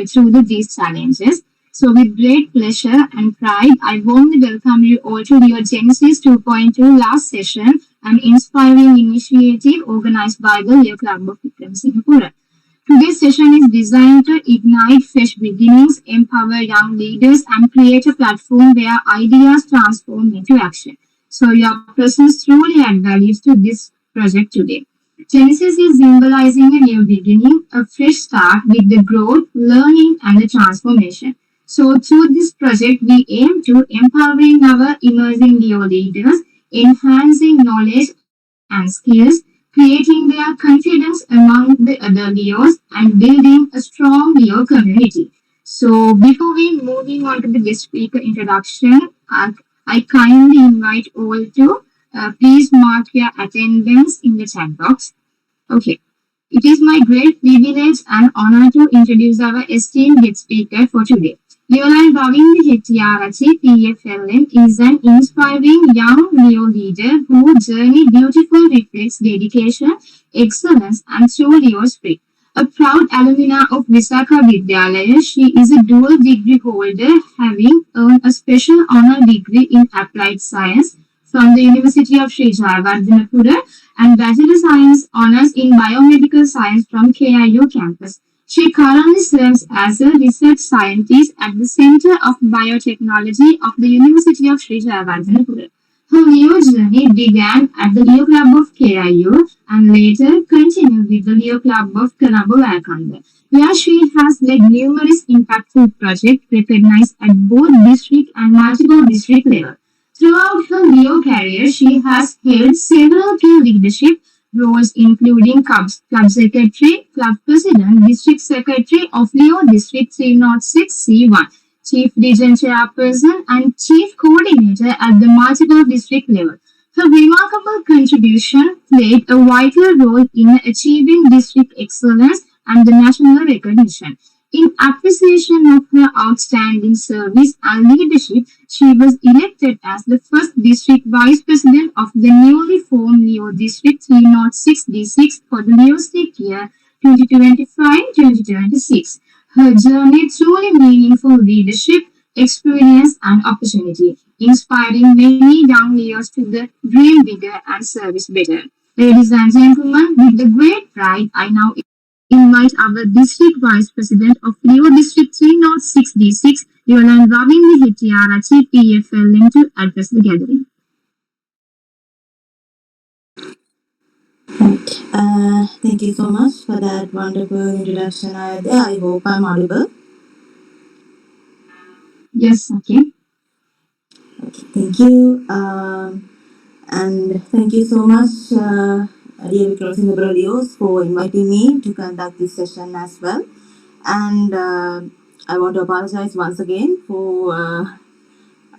through these challenges. So, with great pleasure and pride, I warmly welcome you all to your Genesis 2.2 last session, an inspiring initiative organized by the Leo Club of Vikram Singapore. Today's session is designed to ignite fresh beginnings, empower young leaders, and create a platform where ideas transform into action. So, your presence truly adds value to this project today. Genesis is symbolizing a new beginning, a fresh start with the growth, learning, and the transformation. So, through this project, we aim to empowering our emerging Leo leaders, enhancing knowledge and skills, creating their confidence among the other Leos, and building a strong Leo community. So, before we moving on to the guest speaker introduction, I kindly invite all to please mark your attendance in the chat box. Okay. It is my great privilege and honor to introduce our esteemed guest speaker for today. Leoline Ravindra Hettiarachchi, PFLM, is an inspiring young Leo leader whose journey beautifully reflects dedication, excellence, and true Leo spirit. A proud alumna of Visakha Vidyalaya, she is a dual degree holder, having earned a special honor degree in applied science from the University of Sri Jayawardhanapura and Bachelor Science Honours in Biomedical Science from KIU campus. She currently serves as a research scientist at the Center of Biotechnology of the University of Sri Jayawardhanapura. Her Leo journey began at the Leo Club of KIU and later continued with the Leo Club of Colombo Valkanda, where she has led numerous impactful projects recognized at both district and multiple district level. Throughout her Leo career, she has held several key leadership roles including Club Secretary, Club President, District Secretary of Leo District 306 C1, Chief Region Chairperson and Chief Coordinator at the multiple district level. Her remarkable contribution played a vital role in achieving district excellence and the national recognition. In appreciation of her outstanding service and leadership, she was elected as the first district vice president of the newly formed Leo District 306 D6 for the Leostic year 2025-2026. Her journey truly meaningful leadership, experience, and opportunity, inspiring many young Leos to the dream bigger and service better. Ladies and gentlemen, with the great pride, I now invite our District Vice President of Leo District 306 D6, Leoline Ravindra Hettiarachchi, PFLM, to address the gathering. Thank you so much for that wonderful introduction, Ayodhya. I hope I'm audible. Yes, okay. Okay, thank you. And thank you so much, dear Vikram Singapore Leos, for inviting me to conduct this session as well. And I want to apologize once again for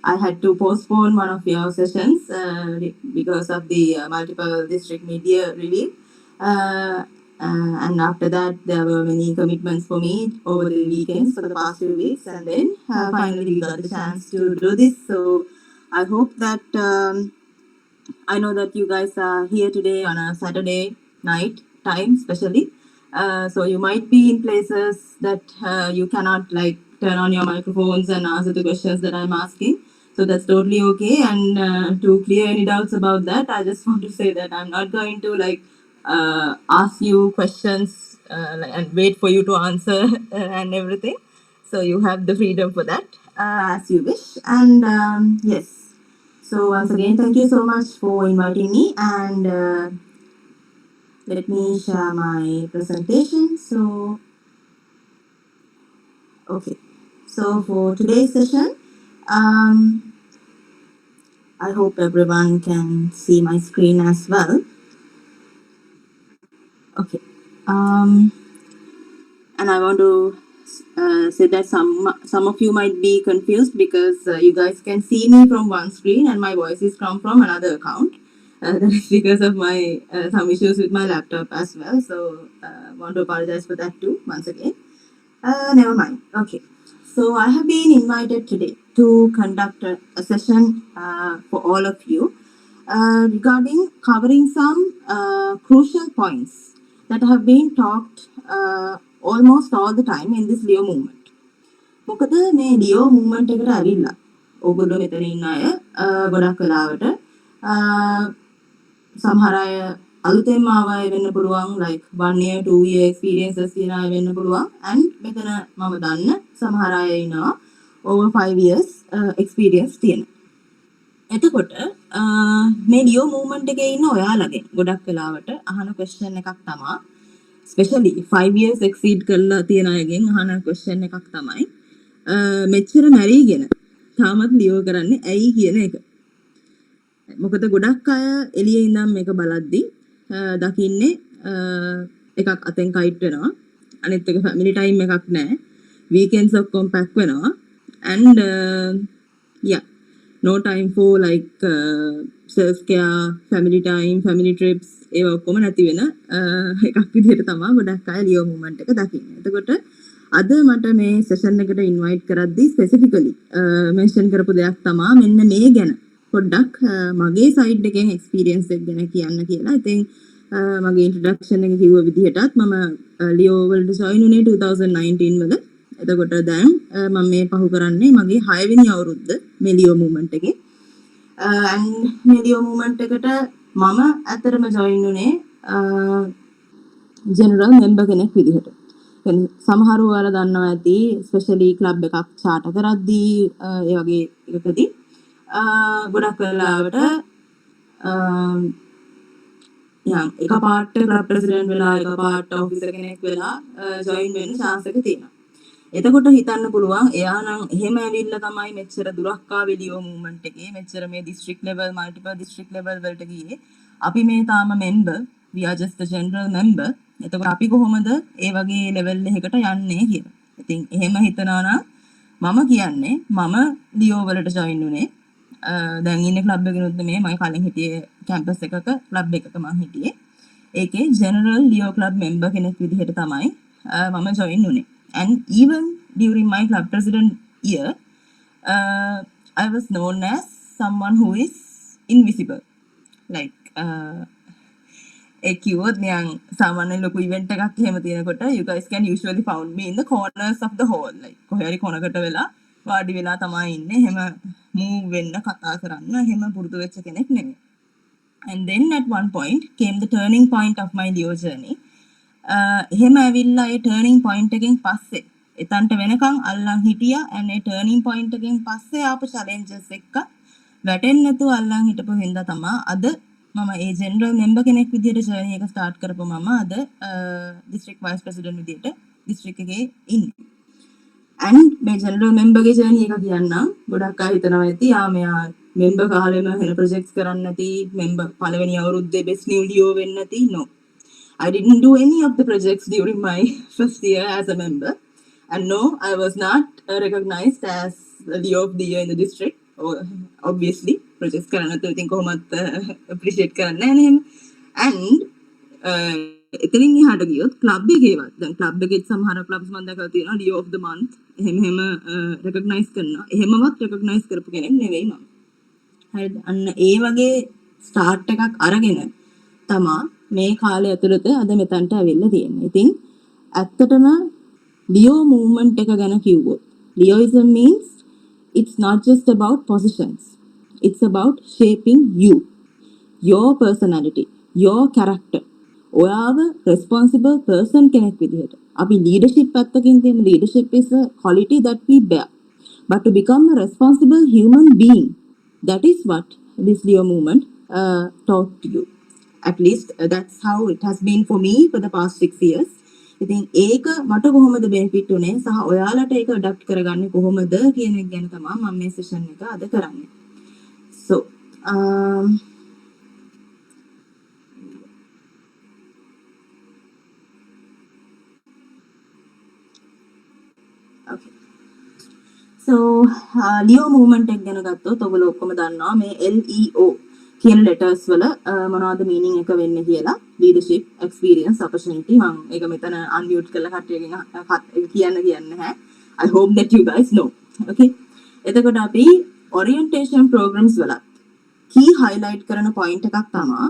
I had to postpone one of your sessions because of the multiple district media relief. And after that, there were many commitments for me over the weekends for the past few weeks. And then finally, we got the chance to do this. So I hope that I know that you guys are here today on a Saturday night time, especially. So you might be in places that you cannot like turn on your microphones and answer the questions that I'm asking. So that's totally okay. And to clear any doubts about that, I just want to say that I'm not going to like ask you questions and wait for you to answer and everything. So you have the freedom for that as you wish. And yes. So once again, thank you so much for inviting me, and let me share my presentation. So, okay. So for today's session, I hope everyone can see my screen as well. Okay. And I want to say that some of you might be confused because you guys can see me from one screen and my voice is come from another account. That is because of my some issues with my laptop as well. So want to apologize for that too once again. Never mind. Okay. So I have been invited today to conduct a session for all of you regarding covering some crucial points that have been talked almost all the time in this Leo movement. මොකද මේ ලියෝ movement එකට ඇවිල්ලා ඕගොල්ලෝ මෙතන ඉන්න අය ගොඩක් වෙලාවට සමහර අය අලුතෙන්ම ආව අය වෙන්න පුළුවන්, like 1 year 2 year experiences තියෙන අය වෙන්න පුළුවන්, and මෙතන මම දන්න සමහර අය ඉන්නවා over 5 years experience තියෙන. එතකොට මේ ලියෝ මූව්මන්ට් එකේ ඉන්න ඔයාලගෙන් ගොඩක් වෙලාවට අහන question එකක් තමයි, especially 5 years exceed කරලා තියෙන අයගෙන් අහන question එකක් තමයි මෙච්චර මැරීගෙන තාමත් ලියෝ කරන්නේ ඇයි කියන එක. මොකද ගොඩක් අය එළියේ ඉඳන් මේක බලද්දී දකින්නේ එකක් අතෙන් කයිට් වෙනවා, අනිත් එක ෆැමිලි ටයිම් එකක් නැහැ, weekends ඔක්කොම පැක් වෙනවා, and yeah, no time for like self care, family time, family trips, ඒව ඔක්කොම නැති වෙන එකක් විදිහට තමයි ගොඩක් අය ලියෝ මූව්මන්ට් එක දකින්නේ. එතකොට අද මට මේ සෙෂන් එකට ඉන්වයිට් කරද්දී ස්පෙસિෆිකලි මෙන්ෂන් කරපු දෙයක් තමයි මෙන්න මේ ගැන පොඩ්ඩක් මගේ සයිඩ් එකෙන් එක්ස්පීරියන්ස් එක ගැන කියන්න කියලා. ඉතින් මගේ ඉන්ට්‍රොඩක්ෂන් එක කිව්ව විදිහටත් මම ලියෝ වලට ජොයින් වුණේ 2019 වල. එතකොට දැන් මම මේ පහු කරන්නේ මගේ 6 වෙනි අවුරුද්ද මේ ලියෝ මූව්මන්ට් එකේ. and මේ ලියෝ මූව්මන්ට් එකට මම ඇත්තටම ජොයින් වුණේ ජෙනරල් මෙම්බර් කෙනෙක් විදිහට. සමහරව ඔයාලා දන්නවා ඇති, ස්පෙෂලි ක්ලබ් එකක් චාටර් කරද්දී ඒ වගේ එකකදී ගොඩක් වෙලාවට එකපාරට ක්ලබ් ප්‍රෙසිඩන්ට් වෙලා එකපාරට ඔෆිසර් කෙනෙක් වෙලා ජොයින් වෙන්න chance එක තියෙනවා. එතකොට හිතන්න පුළුවන් එයා නම් එහෙම ඇවිල්ලා තමයි මෙච්චර දුරක් ආවේ ලියෝ මූව්මන්ට් එකේ, මෙච්චර මේ district level multiple district level වලට ගියේ. අපි මේ තාම member, we are just a general member. එතකොට අපි කොහොමද ඒ වගේ level එකකට යන්නේ කියලා. ඉතින් එහෙම හිතනවා නම් මම කියන්නේ මම ලියෝ වලට join වුණේ. දැන් ඉන්නේ club එකකිනුත් මේ මම කලින් හිටියේ campus එකක club එකක මම හිටියේ. ඒකේ general ලියෝ club member කෙනෙක් විදිහට තමයි මම join වුණේ. And even during my club president year, I was known as someone who is invisible. Like, කිව්වොත් නිකන් සාමාන්‍ය ලොකු ඉවෙන්ට් එකක් එහෙම තියෙනකොට you guys can usually found me in the corners of the hall. Like, කොහේ හරි කොනකට වෙලා වාඩි වෙලා තමයි ඉන්නේ. එහෙම move වෙන්න කතා කරන්න එහෙම පුරුදු වෙච්ච කෙනෙක් නෙමෙයි. And then at one point came the turning point of my Leo journey. එහෙම ඇවිල්ලා ඒ ටර්නින් පොයින්ට් එකෙන් පස්සේ එතනට වෙනකන් අල්ලන් හිටියා, and ඒ ටර්නින් පොයින්ට් එකෙන් පස්සේ ආපු චැලෙන්ජස් එක්ක වැටෙන්නේ නැතුව අල්ලන් හිටපු හින්දා තමයි අද මම ඒ ජෙනරල් මෙම්බර් කෙනෙක් විදිහට ජර්නි එක ස්ටාර්ට් කරපු මම අද දිස්ත්‍රික් වයිස් ප්‍රෙසිඩන්ට් විදිහට දිස්ත්‍රික් එකේ ඉන්නේ. and මේ ජෙනරල් මෙම්බර්ගේ ජර්නි එක කියන්නම්. ගොඩක් අය හිතනවා ඇති මෙයා මෙම්බර් කාලෙම වෙන ප්‍රොජෙක්ට්ස් කරන්න නැති, මෙම්බර් පළවෙනි අවුරුද්දේ බෙස්ට් නිව් ලියෝ වෙන්න නැති. No, I didn't do any of the projects during my first year as a member. And no, I was not recognized as the Leo of the Year in the district. Obviously, projects කරන්න තු ඉතින් කොහොමත් appreciate කරන්නේ නැහැ නේද? And එතනින් එහාට ගියොත් club එකේවත් දැන් club එකෙත් සමහර clubs මම දැකලා තියෙනවා Leo of the month එහෙම recognize කරනවා. එහෙමවත් recognize කරපු කෙනෙක් නෙවෙයි මම. හරිද? අන්න ඒ වගේ start එකක් අරගෙන තමා මේ කාලය ඇතුළත අද මෙතනට ඇවිල්ලා තියෙන්නේ. ඉතින් ඇත්තටම ලියෝ මූව්මන්ට් එක ගැන කිව්වොත් ලියෝයිසම් means it's not just about positions. It's about shaping you, your personality, your character. ඔයාව responsible person කෙනෙක් විදිහට. අපි leadership පැත්තකින් තියෙන leadership is a quality that we bear. But to become a responsible human being, that is what this Leo movement taught you. At least that's how it has been for me for the past 6 years. ඉතින් ඒක මට කොහොමද benefit උනේ සහ ඔයාලට ඒක adapt කරගන්නේ කොහොමද කියන එක ගැන තමයි මම මේ session එක අද කරන්නේ. So okay. So Leo movement එක ගැන ගත්තොත් ඔයගොල්ලෝ ඔක්කොම දන්නවා මේ LEO කියන letters වල මොනවද meaning එක වෙන්නේ කියලා. leadership, experience, opportunity. මම ඒක මෙතන unmute කරලා කට්ටියගෙන් කියන්නේ නැහැ. I hope that you guys know. Okay. එතකොට අපි orientation programs වල key highlight කරන point එකක් තමයි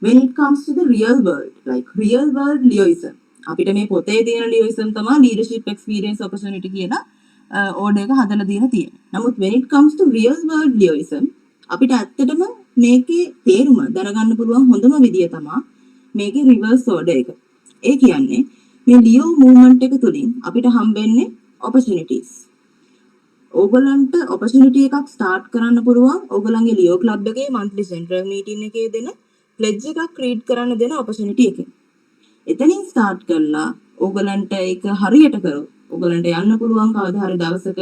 when it comes to the real world, like real world Leoism. අපිට මේ පොතේ තියෙන ලියවිසම් තමයි leadership experience opportunity කියලා ඕඩර් එක හදලා දීලා තියෙන්නේ. නමුත් when it comes to real world ලියවිසම් අපිට ඇත්තටම මේකේ තේරුම දැනගන්න පුළුවන් හොඳම විදිය තමයි මේකේ reverse order එක. ඒ කියන්නේ මේ ලියෝ මූව්මන්ට් එක තුලින් අපිට හම්බෙන්නේ opportunities. ඕගලන්ට opportunity එකක් start කරන්න පුළුවන් ඕගලන්ගේ ලියෝ club එකේ monthly central meeting එකේ දෙන pledge එකක් create කරන්න දෙන opportunity එකෙන්. එතනින් start කරලා ඕගලන්ට ඒක හරියට කරොත් ඕගලන්ට යන්න පුළුවන් කවදා හරි දවසක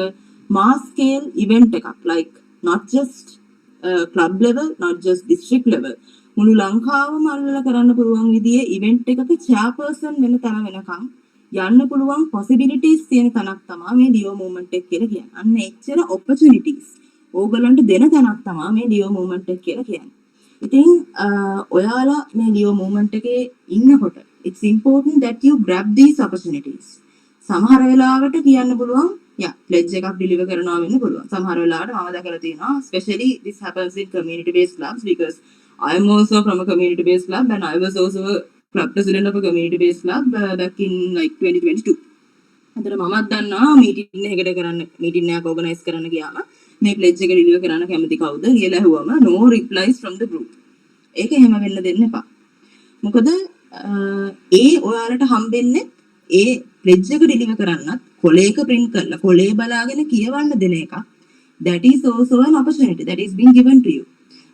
mass scale event එකක් like not just club level not just district level මුළු ලංකාවම අල්ලලා කරන්න පුළුවන් විදිහේ event එකක chairperson වෙන තැන වෙනකම් යන්න පුළුවන් possibilities තියෙන තැනක් තමයි මේ ලියෝ movement එක කියලා කියන්නේ. අන්න එච්චර opportunities ඕගලන්ට දෙන තැනක් තමයි මේ ලියෝ movement එක කියලා කියන්නේ. ඉතින් ඔයාලා මේ ලියෝ movement එකේ ඉන්නකොට it's important that you grab these opportunities. සමහර වෙලාවට කියන්න පුළුවන් pledge එකක් deliver කරනවා වෙන්න පුළුවන්. සමහර වෙලාවට මම දැකලා තියෙනවා especially this happens in community based clubs because I am also from a community based club and I was also a club president of a community based club back in like 2022. අතන මමත් දන්නවා meeting එකක් organize කරන්න ගියාම මේ pledge එක deliver කරන්න කැමති කවුද කියලා ඇහුවම no replies from the group. ඒක එහෙම වෙන්න දෙන්න එපා. මොකද ඔයාලට හම්බෙන්නේ ඒ pledge එක deliver කරන්නත් කොලේක print කරලා කොලේ බලාගෙන කියවන්න දෙන එක. That is also an opportunity that is being given to you.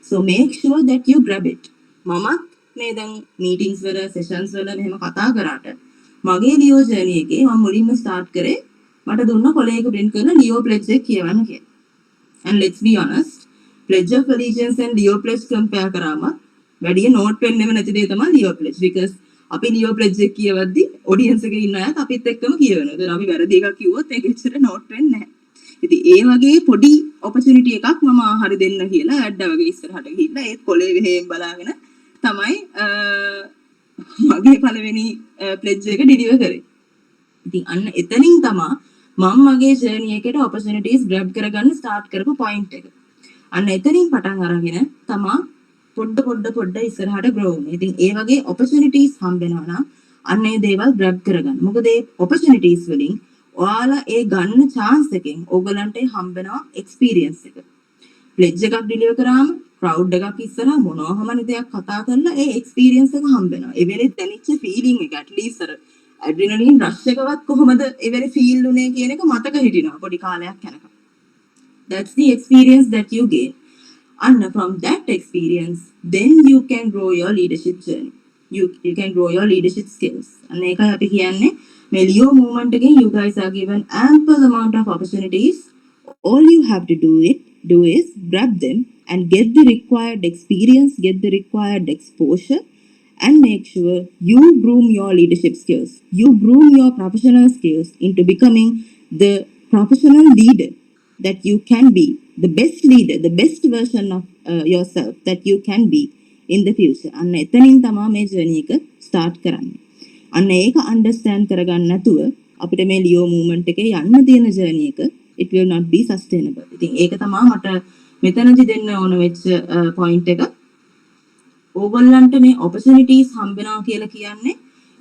So make sure that you grab it. මමත් මේ දැන් meetings වල sessions වල මෙහෙම කතා කරාට මගේ ලියෝ ජර්නි එකේ මම මුලින්ම start කරේ මට දුන්න කොලේක print කරලා ලියෝ pledge එක කියවන්න කියලා. And let's be honest, pledge of allegiance and Leo pledge compare කරාම වැඩි note pen එකම නැති දේ තමයි ලියෝ pledge because අපි ලියෝ pledge එක කියවද්දි audience එකේ ඉන්න අයත් අපිත් එක්කම කියවනවා. ඒතර අපි වැරදි එකක් කිව්වොත් ඒක ඇත්තට note pen නැහැ. ඉතින් ඒ වගේ පොඩි opportunity එකක් මම හරි දෙන්න කියලා ඇඩ්ඩා වගේ ඉස්සරහට ගිහිල්ලා ඒත් කොලේ වෙහෙන් බලාගෙන තමයි මගේ පළවෙනි pledge එක deliver කරේ. ඉතින් අන්න එතනින් තමයි මම මගේ journey එකට opportunities grab කරගන්න start කරපු point එක. අන්න එතනින් පටන් අරගෙන තමයි පොඩ ඉස්සරහට grow වෙන්නේ. ඉතින් ඒ වගේ opportunities හම්බෙනවා නම් අන්න ඒ දේවල් grab කරගන්න. මොකද ඒ opportunities වලින් ඔයාලා ඒ ගන්න chance එකෙන් ඕගලන්ට හම්බෙනවා experience එක. pledge එකක් deliver කරාම crowd එකක් ඉස්සරහා මොනවා හමන දෙයක් කතා කරලා ඒ experience එක හම්බෙනවා. ඒ වෙලේ දැනෙච්ච feeling එක at least අර adrenaline rush එකවත් කොහොමද ඒ වෙලේ feel උනේ කියන එක මතක හිටිනවා පොඩි කාලයක් යනකම්. That's the experience that you gain. And from that experience, then you can grow your leadership journey. You can grow your leadership skills. And ekay api kiyanne me Leo movement again you guys are given ample amount of opportunities. All you have to do is grab them and get the required experience, get the required exposure, and make sure you groom your leadership skills. You groom your professional skills into becoming the professional leader that you can be, the best leader, the best version of yourself that you can be in the future. අන්න එතනින් තමයි මේ journey එක start කරන්නේ. අන්න ඒක understand කරගන්න නැතුව අපිට මේ Leo movement එකේ යන්න තියෙන journey එක it will not be sustainable. ඉතින් ඒක තමයි මට මෙතනදි දෙන්න ඕන වෙච්ච point එක. ඕගොල්ලන්ට මේ opportunities හම්බෙනවා කියලා කියන්නේ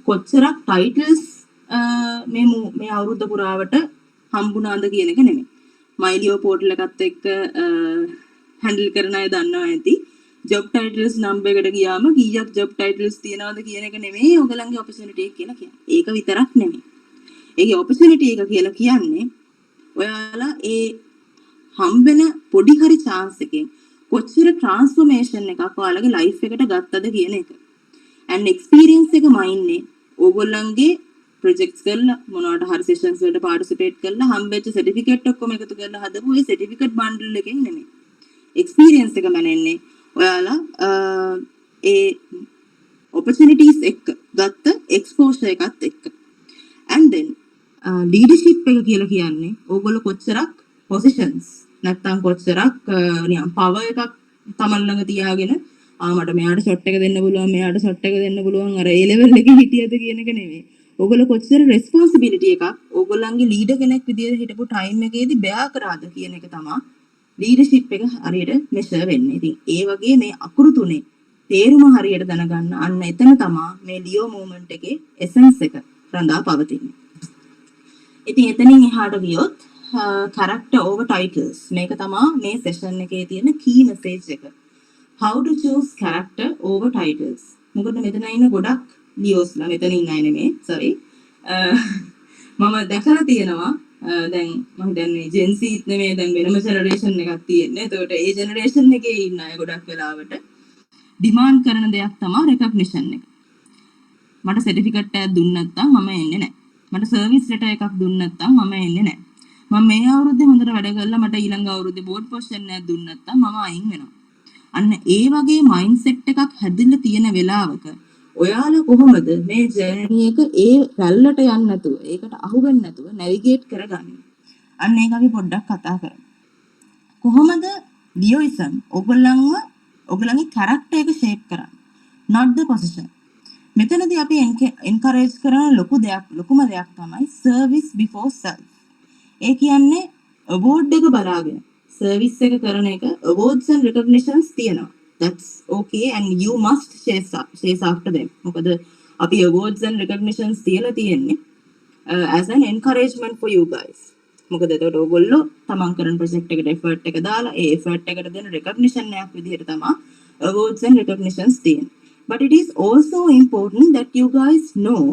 කොච්චරක් titles මේ අවුරුද්ද පුරාවට හම්බුණාද කියන එක නෙමෙයි. මයිලියෝ පෝටල් එකත් එක්ක හැන්ඩල් කරන අය දන්නවා ඇති ජොබ් ටයිටල්ස් නම්බර් එකට ගියාම කීයක් ජොබ් ටයිටල්ස් තියනවද කියන එක නෙමෙයි ඔයගලන්ගේ ඔපචුනිටි එක කියලා කියන්නේ. ඒක විතරක් නෙමෙයි. ඒකේ ඔපචුනිටි එක කියලා කියන්නේ ඔයාලා ඒ හම්බෙන පොඩි හරි chance එකෙන් කොච්චර transformation එකක් ඔයාලගේ life එකට ගත්තද කියන එක. and experience එක මයින්නේ ඕගොල්ලන්ගේ projects කරලා මොනවාට හරි sessions වලට participate කරලා හම්බෙච්ච certificate ඔක්කොම එකතු කරලා හදපු ඒ certificate bundle එකෙන් නෙමෙයි. experience එක මැනෙන්නේ ඔයාලා ඒ opportunities එක්ක ගත්ත exposure එකත් එක්ක. and then leadership එක කියලා කියන්නේ ඕගොල්ලෝ කොච්චරක් positions නැත්තම් කොච්චරක් නිකන් power එකක් තමන් ළඟ තියාගෙන මට මෙයාට shot එක දෙන්න පුළුවන් මෙයාට shot එක දෙන්න පුළුවන් අර ඒ level එකේ හිටියද කියන එක නෙමෙයි. ඔයගොල්ලෝ කොච්චර responsibility එකක් ඕගොල්ලන්ගේ leader කෙනෙක් විදියට හිටපු time එකේදී bear කරාද කියන එක තමයි leadership එක හරියට measure වෙන්නේ. ඉතින් ඒ වගේ මේ අකුරු තුනේ තේරුම හරියට දැනගන්න අන්න එතන තමයි මේ Leo movement එකේ essence එක. රඳා පවතින්නේ. ඉතින් එතනින් එහාට ගියොත් character over titles මේක තමයි මේ සෙෂන් එකේ තියෙන key message එක. How to choose character over titles. මොකද මෙතන ඉන්න ගොඩක් ලියෝස්ලා මෙතන ඉන්න අය නෙමෙයි sorry. මම දැකලා තියෙනවා දැන් මම හිතන්නේ Gen Z නෙමෙයි දැන් වෙනම ජෙනරේෂන් එකක් තියෙන්නේ. ඒකට ඒ ජෙනරේෂන් එකේ ඉන්න අය ගොඩක් වෙලාවට ඩිමාන්ඩ් කරන දෙයක් තමයි recognition එක. මට සර්ටිෆිකේට් එකක් දුන්න නැත්නම් මම එන්නේ නැහැ. මට සර්විස් ලෙටර් එකක් දුන්න නැත්නම් මම එන්නේ නැහැ. මම මේ අවුරුද්දේ හොඳට වැඩ කළා මට ඊළඟ අවුරුද්දේ බෝඩ් පොසිෂන් එකක් දුන්න නැත්නම් මම අයින් වෙනවා. අන්න ඒ වගේ මයින්ඩ්සෙට් එකක් හැදිලා තියෙන වෙලාවක ඔයාලා කොහොමද මේ ජර්නි එක ඒ රැල්ලට යන්නේ නැතුව ඒකට අහු වෙන්නේ නැතුව නැවිගේට් කරගන්නේ? අන්න ඒක අපි පොඩ්ඩක් කතා කරමු. කොහොමද ලියෝයිසම් ඔයගොල්ලන්ගේ කැරක්ටර් එක ෂේප් කරන්නේ? not the position. මෙතනදී අපි එන්කරේජ් කරන ලොකුම දෙයක් තමයි service before self. ඒ කියන්නේ award එක බලාගෙන service එක කරන එක awards and recognitions තියෙනවා. That's okay and you must chase after them. මොකද අපි awards and recognitions තියලා තියෙන්නේ as an encouragement for you guys. මොකද එතකොට ඔයගොල්ලෝ තමන් කරන project එකට effort එක දාලා ඒ effort එකට දෙන recognition එකක් විදිහට තමයි awards and recognitions තියෙන්නේ. But it is also important that you guys know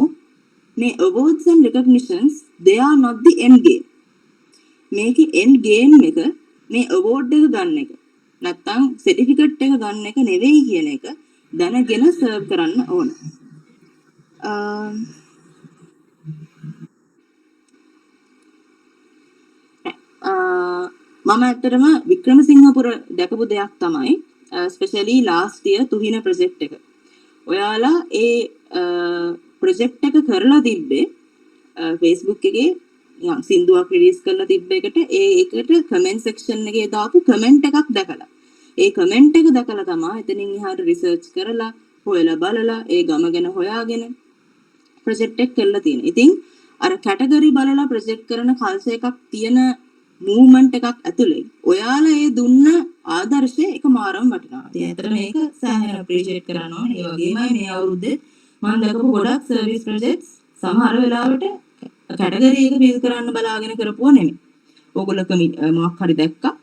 මේ awards and recognitions they are not the end game. මේකේ end game එක මේ award එක ගන්න එක. නැත්තම් certificate එක ගන්න එක නෙවෙයි කියන එක දැනගෙන serve කරන්න ඕන. මම ඇත්තටම වික්‍රමසිංහපුර දැකපු දෙයක් තමයි especially last year තුහින project එක. ඔයාලා ඒ ප්‍රොජෙක්ට් එක කරලා තිබ්බේ Facebook එකේ නිකන් සින්දුවක් රිලීස් කරලා තිබ්බ එකට ඒකට කමෙන්ට් සෙක්ෂන් එකේ දාපු කමෙන්ට් එකක් දැකලා ඒ කමෙන්ට් එක දැකලා තමයි එතනින් එහාට රිසර්ච් කරලා හොයලා බලලා ඒ ගම ගැන හොයාගෙන ප්‍රොජෙක්ට් එක කරලා තියෙනවා. ඉතින් අර කැටගරි බලලා ප්‍රොජෙක්ට් කරන කල්චර් එකක් තියෙන මූව්මන්ට් එකක් ඇතුලේ ඔයාලා ඒ දුන්න ආදර්ශය එක මාරම වටිනවා. ඉතින් ඇත්තට මේක සෑහෙන අප්‍රීෂিয়েට් කරනවා. ඒ වගේමයි මේ අවුරුද්දේ මම දැකපු ගොඩක් සර්විස් ප්‍රොජෙක්ට්ස් සමහර වෙලාවට කැටගරි එක බිල් කරන්න බලාගෙන කරපුවා නෙමෙයි. ඕගොල්ලෝ මොකක් හරි දැක්කා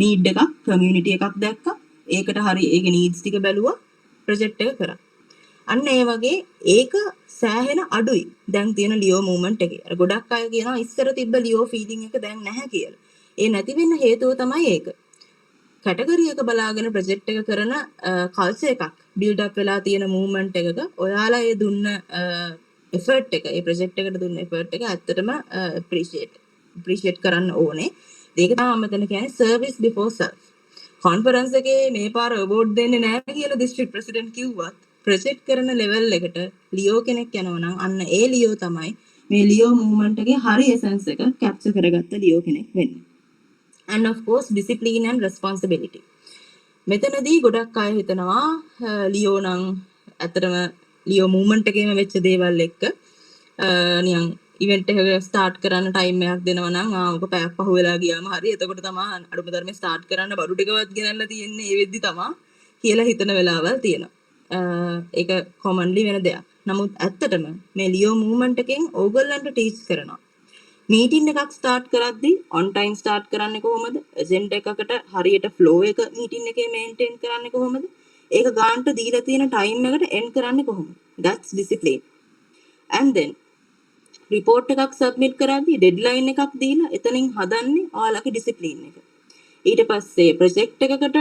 නීඩ් එකක් කමියුනිටි එකක් දැක්කා ඒකට හරි ඒකේ නීඩ්ස් ටික බැලුවා ප්‍රොජෙක්ට් එක කරා. අන්න ඒ වගේ ඒක සෑහෙන අඩුයි දැන් තියෙන ලියෝ මූව්මන්ට් එකේ. අර ගොඩක් අය කියනවා ඉස්සර තිබ්බ ලියෝ ෆීලිං එක දැන් නැහැ කියලා. ඒ නැති වෙන්න හේතුව තමයි ඒක. කැටගරි එක බලාගෙන ප්‍රොජෙක්ට් එක කරන කල්චර් එකක් බිල්ඩ් අප් වෙලා තියෙන මූව්මන්ට් එකක ඔයාලා ඒ දුන්න එෆර්ට් එක ඒ ප්‍රොජෙක්ට් එකට දුන්න එෆර්ට් එක ඇත්තටම අප්‍රීෂিয়েට් කරන්න ඕනේ. ඒක තමයි මම මෙතන කියන්නේ සර්විස් බිෆෝර් සෙල්ෆ්. කොන්ෆරන්ස් එකේ මේ පාර අවෝඩ් දෙන්නේ නැහැ කියලා දිස්ත්‍රික්ට් ප්‍රෙසිඩන්ට් කිව්වත් ප්‍රොජෙක්ට් කරන ලෙවල් එකට ලියෝ කෙනෙක් යනවා නම් අන්න ඒ ලියෝ තමයි මේ ලියෝ මූව්මන්ට් එකේ හරි එසෙන්ස් එක කැප්චර් කරගත්ත ලියෝ කෙනෙක් වෙන්නේ. And of course discipline and responsibility. මෙතනදී ගොඩක් අය හිතනවා ලියෝ නම් ඇත්තටම ලියෝ මූව්මන්ට් එකේම වෙච්ච දේවල් එක්ක නිකන් ඉවෙන්ට් එක ස්ටාර්ට් කරන්න ටයිම් එකක් දෙනවා නම් ඔක පැයක් පහු වෙලා ගියාම හරි එතකොට තමයි අඩුම ධර්මයේ ස්ටාර්ට් කරන්න බඩු ටිකවත් ගෙනල්ලා තියෙන්නේ ඒ වෙද්දි තමයි කියලා හිතන වෙලාවල් තියෙනවා. ඒක කොමන්ලි වෙන දෙයක්. නමුත් ඇත්තටම මේ ලියෝ මූව්මන්ට් එකෙන් ඕගොල්ලන්ට ටීච් කරනවා. මීටින් එකක් ස්ටාර්ට් කරද්දී on time ස්ටාර්ට් කරන්නේ කොහොමද? එජෙන්ඩා එකකට හරියට ෆ්ලෝ එක මීටින් එකේ මේන්ටේන් කරන්නේ කොහොමද? ඒක ගානට දීලා තියෙන ටයිම් එකට එන්ඩ් කරන්නේ කොහොමද? that's discipline. and then report එකක් සබ්මිට් කරද්දී ඩෙඩ්ලයින් එකක් දීලා එතනින් හදන්නේ ඔයාලගේ ඩිසිප්ලින් එක. ඊට පස්සේ ප්‍රොජෙක්ට් එකකට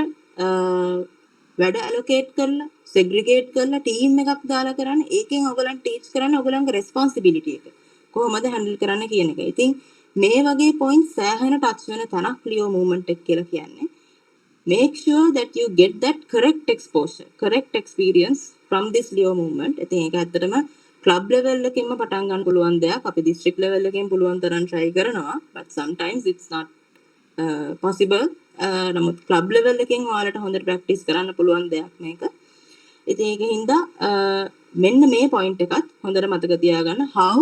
වැඩ ඇලොකේට් කරලා සෙග්‍රිගේට් කරලා ටීම් එකක් දාලා කරන්නේ ඒකෙන් ඔයගලන්ට ටීච් කරන්නේ ඔයගලන්ගේ රෙස්පොන්සිබිලිටි එක. කොහොමද හැන්ඩල් කරන්න කියන එක. ඉතින් මේ වගේ පොයින්ට් සෑහෙන ටච් වෙන තැනක් ලියෝ මූව්මන්ට් එක කියලා කියන්නේ. Make sure that you get that correct exposure, correct experience from this Leo movement. ඉතින් ඒක ඇත්තටම club level එකකින්ම පටන් ගන්න පුළුවන් දෙයක්. අපි district level එකකින් පුළුවන් තරම් try කරනවා. But sometimes it's not possible. නමුත් club level එකකින් ඔයාලට හොඳට practice කරන්න පුළුවන් දෙයක් මේක. ඉතින් ඒකින්ද මෙන්න මේ point එකත් හොඳට මතක තියාගන්න. How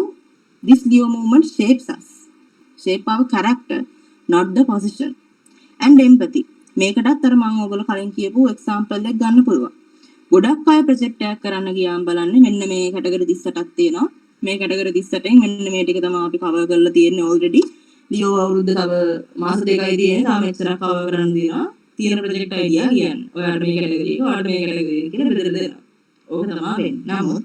this Leo movement shapes us. Shape our character, not the position. And empathy. මේකටත් අර මම ඔයගොල්ලෝ කලින් කියපු එක්සැම්පල් එකක් ගන්න පුළුවන්. ගොඩක් අය ප්‍රොජෙක්ට් එකක් කරන්න ගියාම බලන්නේ මෙන්න මේ කැටගරි 38ක් තියෙනවා. මේ කැටගරි 38න් මෙන්න මේ ටික තමයි අපි කවර් කරලා තියෙන්නේ already. ලියෝ අවුරුද්ද තව මාස දෙකයි තියෙන්නේ. තාම එච්චර කවර් කරන්න තියෙනවා. තියෙන ප්‍රොජෙක්ට් අයිඩියා කියන්නේ. ඔයාලට මේ කැටගරි එක, ඔයාලට මේ කැටගරි එක කියලා බෙදලා දෙනවා. ඕක තමයි වෙන්නේ. නමුත්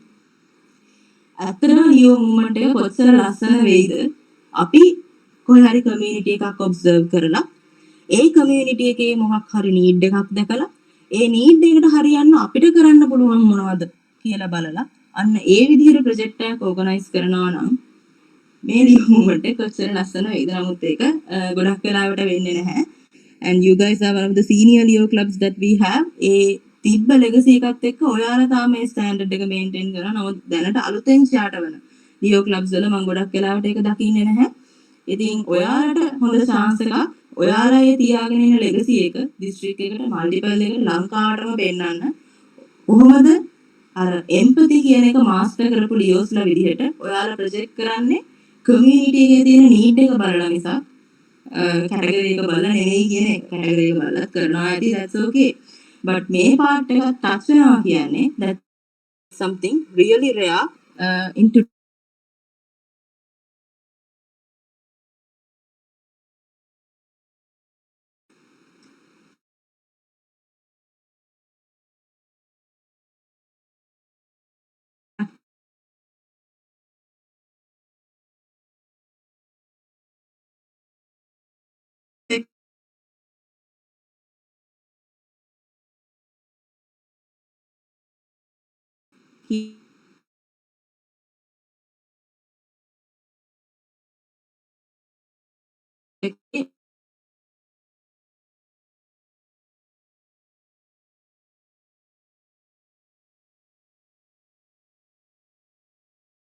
ඇත්තටම ලියෝ මූවමන්ට් එක කොච්චර ලස්සන වෙයිද? අපි කොහේ හරි කමියුනිටි එකක් ඔබ්සර්ව් කරලා ඒ කමියුනිටි එකේ මොකක් හරි නීඩ් එකක් දැකලා ඒ නීඩ් එකට හරියන්න අපිට කරන්න පුළුවන් මොනවද කියලා බලලා අන්න ඒ විදිහට ප්‍රොජෙක්ට් එකක් ඕගනයිස් කරනවා නම් මේ ලියෝ මූවමන්ට් එක කොච්චර ලස්සන වෙයිද? නමුත් ඒක ගොඩක් වෙලාවට වෙන්නේ නැහැ. And you guys are one of the senior Leo clubs that we have. ඒ තිබ්බ legacy එකත් එක්ක ඔයාලා තාම මේ ස්ටෑන්ඩඩ් එක මේන්ටේන් කරනවා. නමුත් දැනට අලුතෙන් ස්ටාර්ට් වෙන Leo clubs වල මම ගොඩක් වෙලාවට ඒක දකින්නේ නැහැ. ඉතින් ඔයාලට හොඳ chance එකක් ඔයාලා ඒ තියාගෙන ඉන්න legacy එක district එකට multiple එකට ලංකාවටම පෙන්නන්න. කොහොමද අර empathy කියන එක master කරපු Leosලා විදිහට ඔයාලා project කරන්නේ community එකේ තියෙන need එක බලලා මිසක් කැටගරි එක බලලා නෙවෙයි කියන එක. කැටගරි එක බලලා කරනවා ඇති that's okay. but මේ part එක touch වෙනවා කියන්නේ that's something really rare in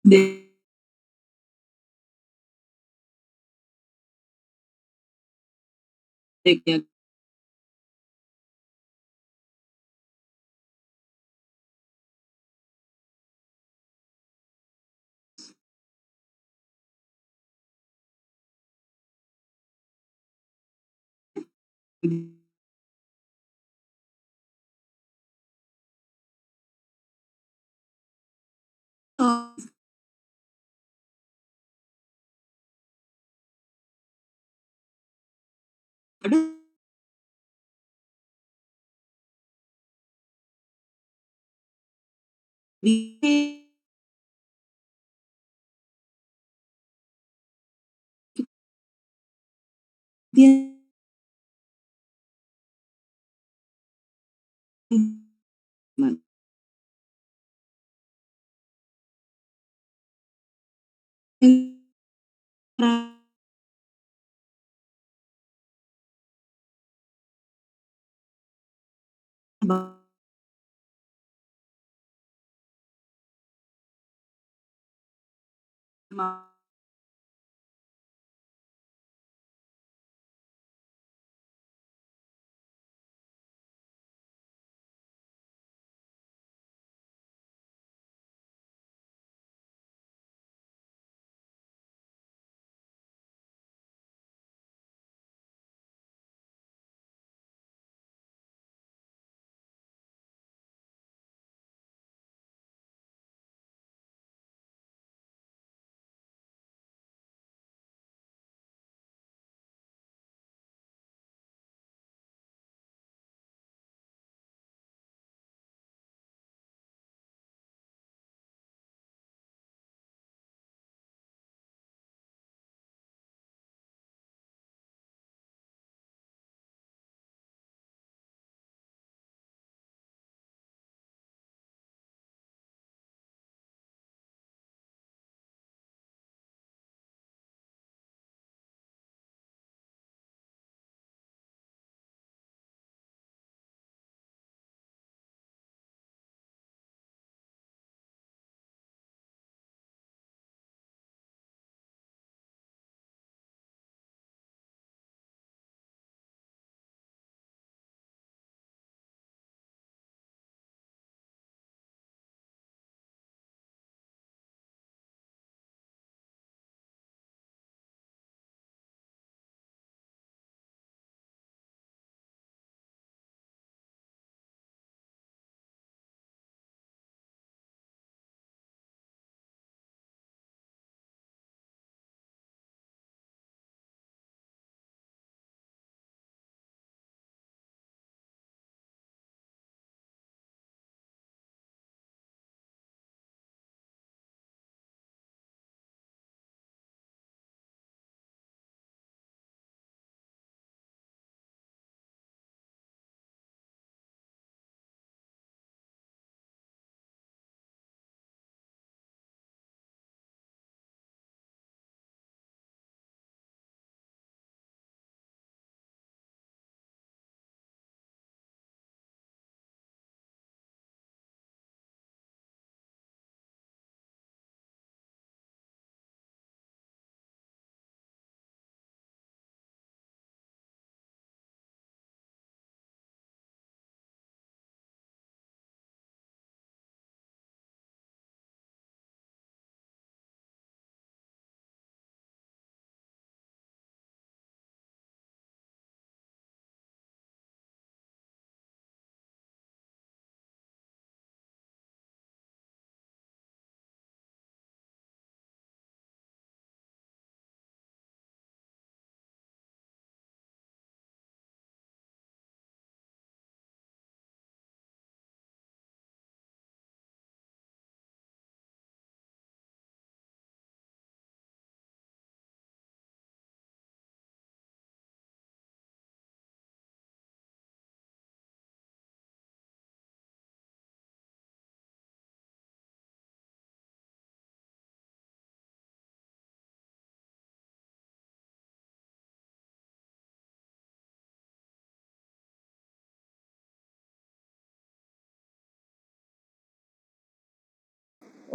දෙයක්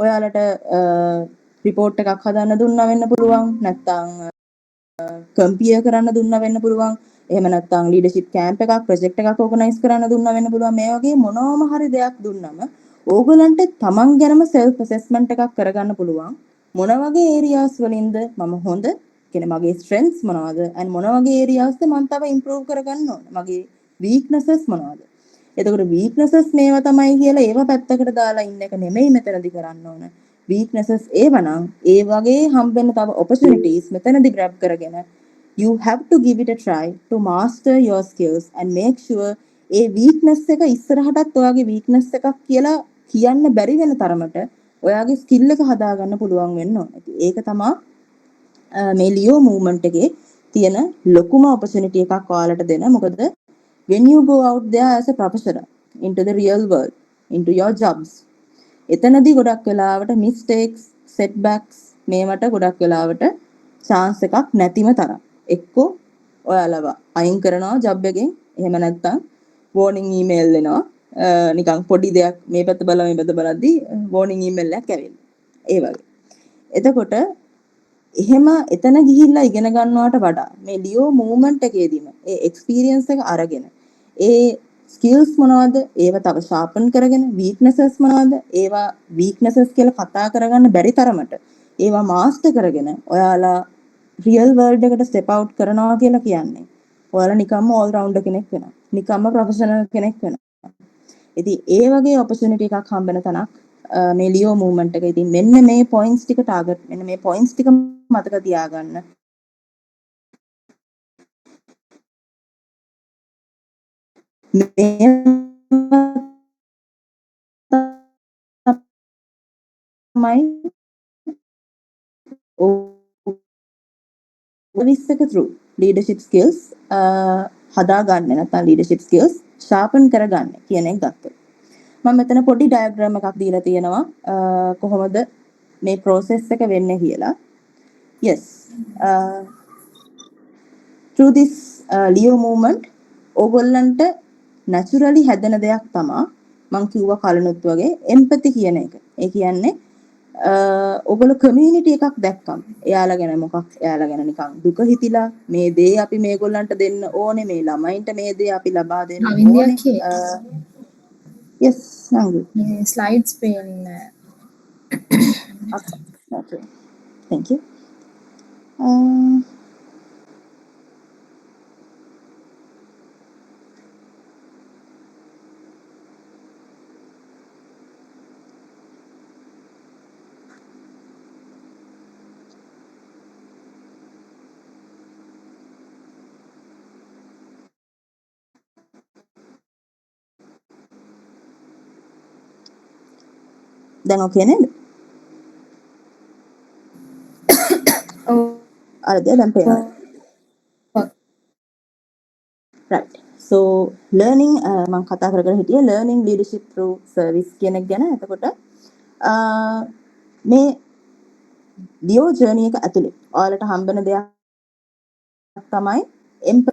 ඔයාලට report එකක් හදන්න දුන්නා වෙන්න පුළුවන්. නැත්නම් කම්පියර් කරන්න දුන්නා වෙන්න පුළුවන්. එහෙම නැත්නම් ලීඩර්ෂිප් කැම්ප් එකක් ප්‍රොජෙක්ට් එකක් ඕගනයිස් කරන්න දුන්නා වෙන්න පුළුවන්. මේ වගේ මොනවාම හරි දෙයක් දුන්නම ඕගලන්ට තමන් ගැනම self assessment එකක් කරගන්න පුළුවන්. මොන වගේ areas වලින්ද මම හොඳ? කියන්නේ මගේ strengths මොනවද? and මොන වගේ areas ද මම තව improve කරගන්න ඕන? මගේ weaknesses මොනවද? එතකොට weaknesses මේවා තමයි කියලා ඒවා පැත්තකට දාලා ඉන්න එක නෙමෙයි මෙතනදි කරන්න ඕන. weaknesses ඒවනම් ඒ වගේ හම්බෙන්න තව opportunities මෙතනදි grab කරගෙන you have to give it a try to master your skills and make sure A weakness එක ඉස්සරහටත් ඔයාගේ weakness එකක් කියලා කියන්න බැරි වෙන තරමට ඔයාගේ skill එක හදාගන්න පුළුවන් වෙන්න ඕනේ. ඒක තමයි මේ ලියෝ මූව්මන්ට් එකේ තියෙන ලොකුම opportunity එකක් ඔයාලට දෙන. මොකද when you go out there as a professional into the real world into your jobs එතනදී ගොඩක් වෙලාවට mistakes setbacks මේවට ගොඩක් වෙලාවට chance එකක් නැතිම තරම් එක්කෝ ඔයාලව අයින් කරනවා job එකෙන් එහෙම නැත්නම් warning email එනවා නිකන් පොඩි දෙයක් මේ පැත්ත බලලා මේ පැත්ත බලද්දී warning email එකක් ඇවිල්ලා ඒ වගේ එතකොට එහෙම එතන ගිහිල්ලා ඉගෙන ගන්නවට වඩා මේ ලියෝ මූව්මන්ට් එකේදීම ඒ එක්ස්පීරියන්ස් එක අරගෙන ඒ ස්කිල්ස් මොනවද ඒව තව ෂාපන් කරගෙන වීක්නසස් මොනවද ඒවා වීක්නසස් කියලා කතා කරගන්න බැරි තරමට ඒවා මාස්ටර් කරගෙන ඔයාලා රියල් වර්ල්ඩ් එකට ස්ටෙප් අවුට් කරනවා කියලා කියන්නේ ඔයාලා නිකම්ම ඕල් රවුන්ඩර් කෙනෙක් වෙනවා නිකම්ම ප්‍රොෆෙෂනල් කෙනෙක් වෙනවා ඉතින් ඒ වගේ ඔපචුනිටි එකක් හම්බෙන තැනක් මේ ලියෝ මූව්මන්ට් එක. ඉතින් මෙන්න මේ පොයින්ට්ස් ටික ටාගට් මෙන්න මේ පොයින්ට්ස් ටික මතක තියාගන්න. මේ තමයි සර්විස් එක through leadership skills හදාගන්න නැත්නම් leadership skills sharpen කරගන්න කියන එක ගත්තොත්. මම මෙතන පොඩි ඩයග්‍රෑම් එකක් දීලා තියෙනවා කොහොමද මේ process එක වෙන්නේ කියලා. Yes. Through this Leo movement ඕගොල්ලන්ට naturally හැදෙන දෙයක් තමයි මම කිව්වා කලිනුත් වගේ empathy කියන එක. ඒ කියන්නේ ඔයගොල්ලෝ community එකක් දැක්කම එයාලා ගැන මොකක් එයාලා ගැන නිකන් දුක හිතිලා මේ දේ අපි මේගොල්ලන්ට දෙන්න ඕනේ මේ ළමයින්ට මේ දේ අපි ලබා දෙන්න ඕනේ. Yes, Nangu. Slides පේන්නේ Okay. Thank you. දැන් okay නේද? හරිද? දැන් පේනවා. Right. So learning මම කතා කරගෙන හිටියේ learning leadership through service කියන එක ගැන. එතකොට මේ ලියෝ ජර්නි එක ඇතුලේ ඔයාලට හම්බෙන දෙයක් තමයි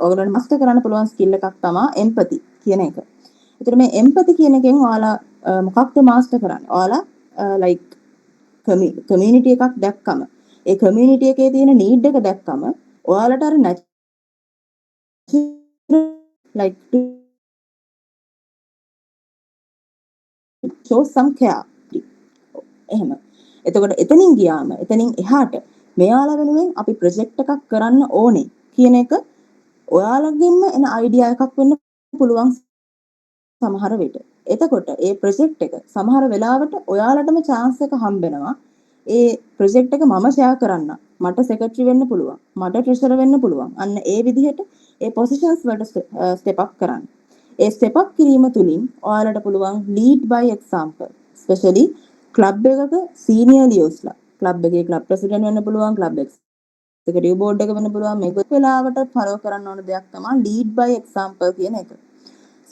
ඔයගොල්ලන්ට මාස්ටර් කරන්න පුළුවන් ස්කිල් එකක් තමයි empathy කියන එක. ඒතර මේ empathy කියන එකෙන් ඔයාලා මොකක්ද මාස්ටර් කරන්නේ? ඔයාලා like community එකක් දැක්කම ඒ community එකේ තියෙන need එක දැක්කම ඔයාලට අර like to show some care. එහෙම. එතකොට එතනින් ගියාම එතනින් එහාට මෙයාලා වෙනුවෙන් අපි ප්‍රොජෙක්ට් එකක් කරන්න ඕනේ කියන එක ඔයාලගෙන්ම එන අයිඩියා එකක් වෙන්න පුළුවන් සමහර විට. එතකොට ඒ ප්‍රොජෙක්ට් එක සමහර වෙලාවට ඔයාලටම chance එක හම්බෙනවා. ඒ ප්‍රොජෙක්ට් එක මම ෂෙයා කරන්න. මට සෙක්‍රටරි වෙන්න පුළුවන්. මට ට්‍රෙෂරර් වෙන්න පුළුවන්. අන්න ඒ විදිහට ඒ පොසිෂන්ස් වලට ස්ටෙප් අප් කරන්න. ඒ ස්ටෙප් අප් කිරීම තුලින් ඔයාලට පුළුවන් lead by example. especially club එකක සීනියර් ලියෝස්ලා. ක්ලබ් එකේ ක්ලබ් ප්‍රෙසිඩන්ට් වෙන්න පුළුවන්. ක්ලබ් එක්සිකියුටිව් බෝඩ් එක වෙන්න පුළුවන්. මේක වෙලාවට ෆලෝ කරන්න ඕන දෙයක් තමයි lead by example කියන එක.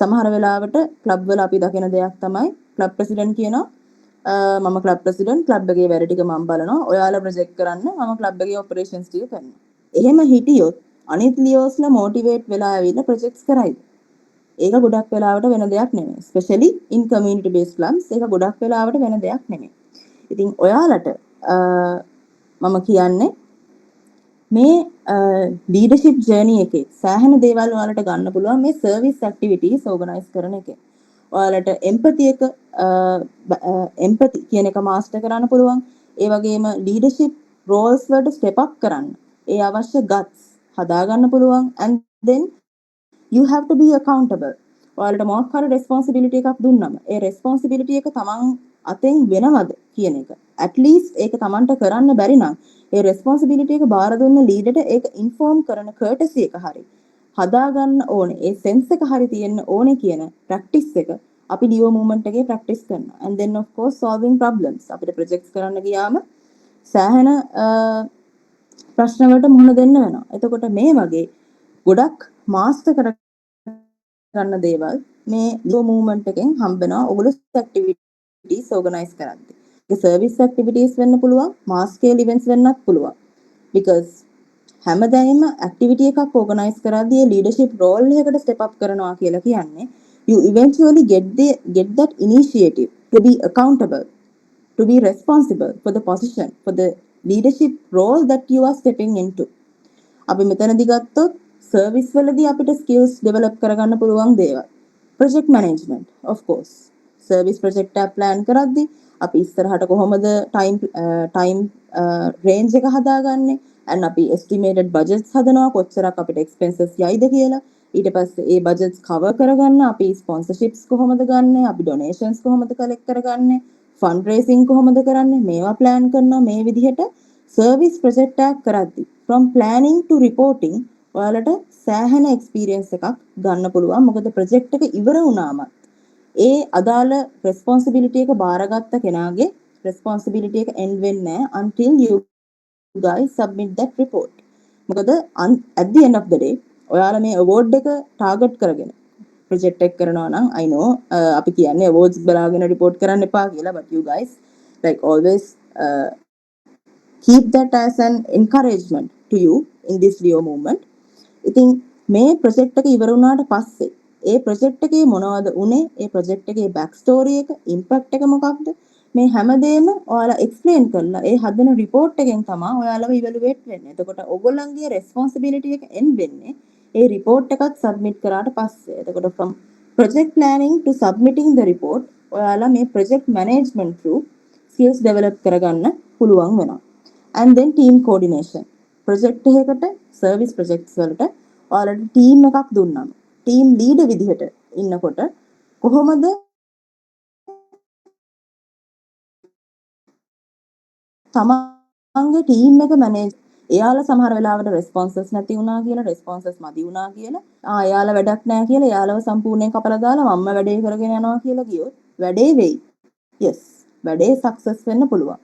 සමහර වෙලාවට ක්ලබ් වල අපි දකින දෙයක් තමයි ක්ලබ් ප්‍රෙසිඩන්ට් කියනවා මම ක්ලබ් ප්‍රෙසිඩන්ට් ක්ලබ් එකේ වැඩ ටික මම බලනවා ඔයාලා ප්‍රොජෙක්ට් කරන්න මම ක්ලබ් එකේ ඔපරේෂන්ස් ටික කරනවා. එහෙම හිටියොත් අනිත් ලියෝස්ලා මොටිවේට් වෙලා ආවිල්ලා ප්‍රොජෙක්ට්ස් කරයිද? ඒක ගොඩක් වෙලාවට වෙන දෙයක් නෙමෙයි. especially in community based clubs ඒක ගොඩක් වෙලාවට වෙන දෙයක් නෙමෙයි. ඉතින් ඔයාලට මම කියන්නේ මේ ලීඩර්ෂිප් ජර්නි එකේ සෑහෙන දේවල් ඔයාලට ගන්න පුළුවන් මේ සර්විස් ඇක්ටිවිටීස් ඕගනයිස් කරන එකෙන්. ඔයාලට එම්පති කියන එක මාස්ටර් කරන්න පුළුවන්. ඒ වගේම ලීඩර්ෂිප් රෝල්ස් වලට ස්ටෙප් අප් කරන්න ඒ අවශ්‍ය ගට්ස් හදා ගන්න පුළුවන්. and then you have to be accountable. ඔයාලට මොකක් හරි responsibility එකක් දුන්නම ඒ responsibility එක තමන් අතෙන් වෙනවද කියන එක at least ඒක තමන්ට කරන්න බැරි නම් ඒ responsibility එක බාර දුන්න leader ඒක inform කරන courtesy එක හරි හදා ගන්න ඕනේ. ඒ sense එක හරි තියෙන්න ඕනේ කියන practice එක අපි ලියෝ movement එකේ practice කරනවා. and then of course solving problems. අපිට projects කරන්න ගියාම සෑහෙන ප්‍රශ්න වලට මුහුණ දෙන්න වෙනවා. එතකොට මේ වගේ ගොඩක් මාස්ටර් කරගන්න දේවල් මේ ලියෝ movement එකෙන් හම්බෙනවා. ඔයගොල්ලෝ activities organize කරද්දී. ඒක service activities වෙන්න පුළුවන්, mass scale events වෙන්නත් පුළුවන්. because හැමදාම activity එකක් organize කරද්දී ඒ leadership role එකකට step up කරනවා කියලා කියන්නේ you eventually get that initiative to be accountable, to be responsible for the position, for the leadership role that you are stepping into. අපි මෙතනදී ගත්තොත් සර්විස් වලදී අපිට ස්කිල්ස් ඩෙවලොප් කරගන්න පුළුවන් දේවල්. Project management of course. Service project එක plan කරද්දී අපි ඉස්සරහට කොහොමද ටයිම් රේන්ජ් එක හදාගන්නේ and අපි estimated budgets හදනවා කොච්චරක් අපිට expenses යයිද කියලා. ඊට පස්සේ ඒ budgets cover කරගන්න අපි sponsorships කොහොමද ගන්නෙ, අපි donations කොහොමද collect කරගන්නේ, fundraising කොහොමද කරන්නේ, මේවා plan කරනවා. මේ විදිහට service project එකක් කරද්දී from planning to reporting ඔයාලට සෑහෙන experience එකක් ගන්න පුළුවන්. මොකද project එක ඉවර වුණාම ඒ අදාළ responsibility එක බාරගත්ත කෙනාගේ responsibility එක end වෙන්නේ නැහැ until you guys submit that report. මොකද at the end of the day ඔයාලා මේ award එක target කරගෙන project එක කරනවා නම් I know අපි කියන්නේ awards බලාගෙන report කරන්න එපා කියලා, but you guys like always keep that as an encouragement to you in this Leo movement. ඉතින් මේ project එක ඉවර වුණාට පස්සේ ඒ project එකේ මොනවද උනේ, ඒ project එකේ back story එක, impact එක මොකක්ද, මේ හැමදේම ඔයාලා explain කරලා ඒ හදන report එකෙන් තමයි ඔයාලව evaluate වෙන්නේ. එතකොට ඔයගොල්ලන්ගේ responsibility එක end වෙන්නේ ඒ report එකත් submit කරාට පස්සේ. එතකොට from project planning to submitting the report ඔයාලා මේ project management through skills develop කරගන්න පුළුවන් වෙනවා. and then team coordination. project එකකට service projects වලට ඔයාලට team එකක් දුන්නාම team leader විදිහට ඉන්නකොට කොහොමද තමන්ගේ team එක manage එයාලා සමහර වෙලාවට responses නැති වුණා කියලා, responses මදි වුණා කියලා, එයාලා වැඩක් නැහැ කියලා එයාලව සම්පූර්ණයෙන් කපලා දාලා මම්ම වැඩේ කරගෙන යනවා කියලා කිව්වොත් වැඩේ වෙයි. yes, වැඩේ success වෙන්න පුළුවන්.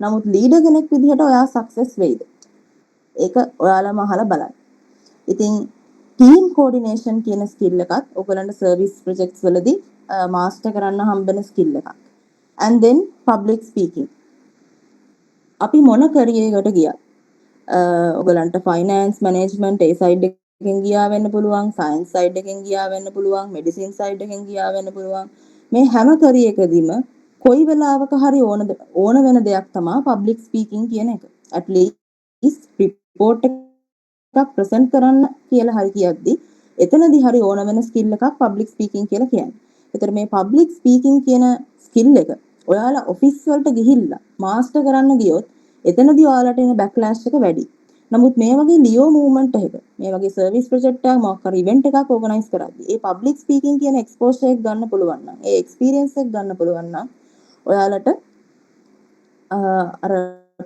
නමුත් leader කෙනෙක් විදිහට ඔයා success වෙයිද? ඒක ඔයාලම අහලා බලන්න. ඉතින් team coordination කියන skill එකත් ඔයගලන්ට service projects වලදී master කරන්න හම්බෙන skill එකක්. and then public speaking. අපි මොන career එකට ගියත් ඔයගලන්ට finance management ඒ side එකෙන් ගියා වෙන්න පුළුවන්, science side එකෙන් ගියා වෙන්න පුළුවන්, medicine side එකෙන් ගියා වෙන්න පුළුවන්. මේ හැම career එකදීම කොයි වෙලාවක හරි ඕන වෙන දෙයක් තමයි public speaking කියන එක. at least report එකක් present කරන්න කියලා හරි කියද්දි එතනදී හරි ඕන වෙන skill එකක් public speaking කියලා කියන්නේ. ඒතර මේ public speaking කියන skill එක ඔයාලා office වලට ගිහිල්ලා master කරන්න ගියොත් එතනදී ඔයාලට එන backlash එක වැඩි. නමුත් මේ වගේ Leo movement එකක මේ වගේ service project එකක් මොකක් හරි event එකක් organize කරද්දී ඒ public speaking කියන exposure එක ගන්න පුළුවන් නම්, ඒ experience එක ගන්න පුළුවන් නම් ඔයාලට අර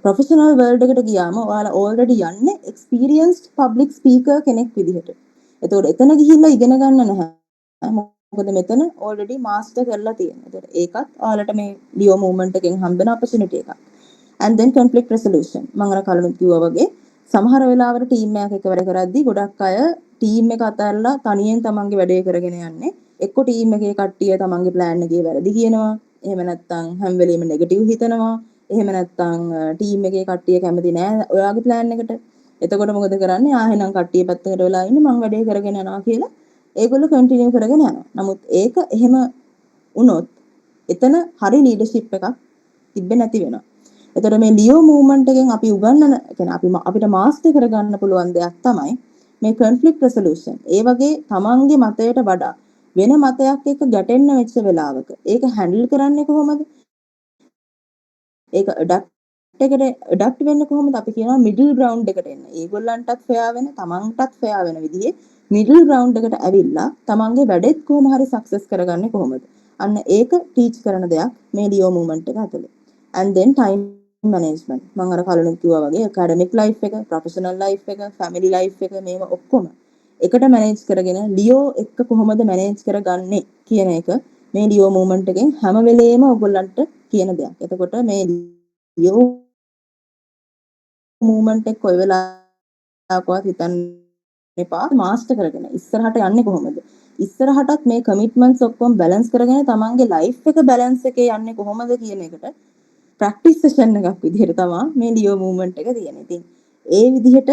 professional world එකට ගියාම ඔයාලා already යන්නේ experienced public speaker කෙනෙක් විදිහට. එතකොට එතන ගිහිල්ලා ඉගෙන ගන්න නැහැ. මොකද මෙතන already master කරලා තියෙනවා. එතකොට ඒකත් ඔයාලට මේ Leo movement එකෙන් හම්බෙන opportunity එකක්. and then conflict resolution. මම අර කලින් කිව්වා වගේ සමහර වෙලාවට team එකක් එක වැඩ කරද්දී ගොඩක් අය team එක අතහැරලා තනියෙන් තමන්ගේ වැඩේ කරගෙන යන්නේ. එක්ක team එකේ කට්ටිය තමන්ගේ plan එකේ වැරදි කියනවා. එහෙම නැත්නම් හැම වෙලෙම negative හිතනවා. එහෙම නැත්නම් ටීම් එකේ කට්ටිය කැමති නෑ ඔයාගේ plan එකට. එතකොට මොකද කරන්නේ? එහෙනම් කට්ටිය පැත්තකට වෙලා ඉන්නේ මං වැඩේ කරගෙන යනවා කියලා ඒගොල්ලෝ කන්ටිනියු කරගෙන යනවා. නමුත් ඒක එහෙම වුණොත් එතන හරි leadership එකක් තිබ්බේ නැති වෙනවා. එතකොට මේ ලියෝ මූව්මන්ට් එකෙන් අපි උගන්නන කියන්නේ අපිට මාස්ටර් කරගන්න පුළුවන් දෙයක් තමයි මේ කොන්ෆ්ලික්ට් රෙසොලූෂන්. ඒ වගේ තමන්ගේ මතයට වඩා වෙන මතයක් එක්ක ගැටෙන්න වෙච්ච වෙලාවක ඒක හැන්ඩල් කරන්නේ කොහොමද? ඒක ඇඩැප්ට් වෙන්නේ කොහොමද? අපි කියනවා මිඩල් ග්‍රවුන්ඩ් එකට එන්න. ඒගොල්ලන්ටත් ෆෙයා වෙන, තමන්ටත් ෆෙයා වෙන විදිහේ මිඩල් ග්‍රවුන්ඩ් එකට ඇවිල්ලා තමන්ගේ වැඩෙත් කොහොම හරි සක්සස් කරගන්නේ කොහොමද? අන්න ඒක ටීච් කරන දෙයක් මේ ලියෝ මූව්මන්ට් එක ඇතුලේ. and then time management. මම අර කලින් කිව්වා වගේ academic life එක, professional life එක, family life එක මේව ඔක්කොම එකට මැනේජ් කරගෙන ලියෝ එක්ක කොහොමද මැනේජ් කරගන්නේ කියන එක මේ ලියෝ මූව්මන්ට් එකෙන් හැම වෙලේම ඔයගොල්ලන්ට කියන දෙයක්. එතකොට මේ ලියෝ මූව්මන්ට් එක කොයි වෙලාවකවත් හිතන්න එපා මාස්ටර් කරගෙන ඉස්සරහට යන්නේ කොහොමද? ඉස්සරහටත් මේ කමිට්මන්ට්ස් ඔක්කොම බැලන්ස් කරගෙන තමන්ගේ ලයිෆ් එක බැලන්ස් එකේ යන්නේ කොහොමද කියන එකට ප්‍රැක්ටිස් සෙෂන් එකක් විදිහට තමයි මේ ලියෝ මූව්මන්ට් එක තියෙන්නේ. ඉතින් ඒ විදිහට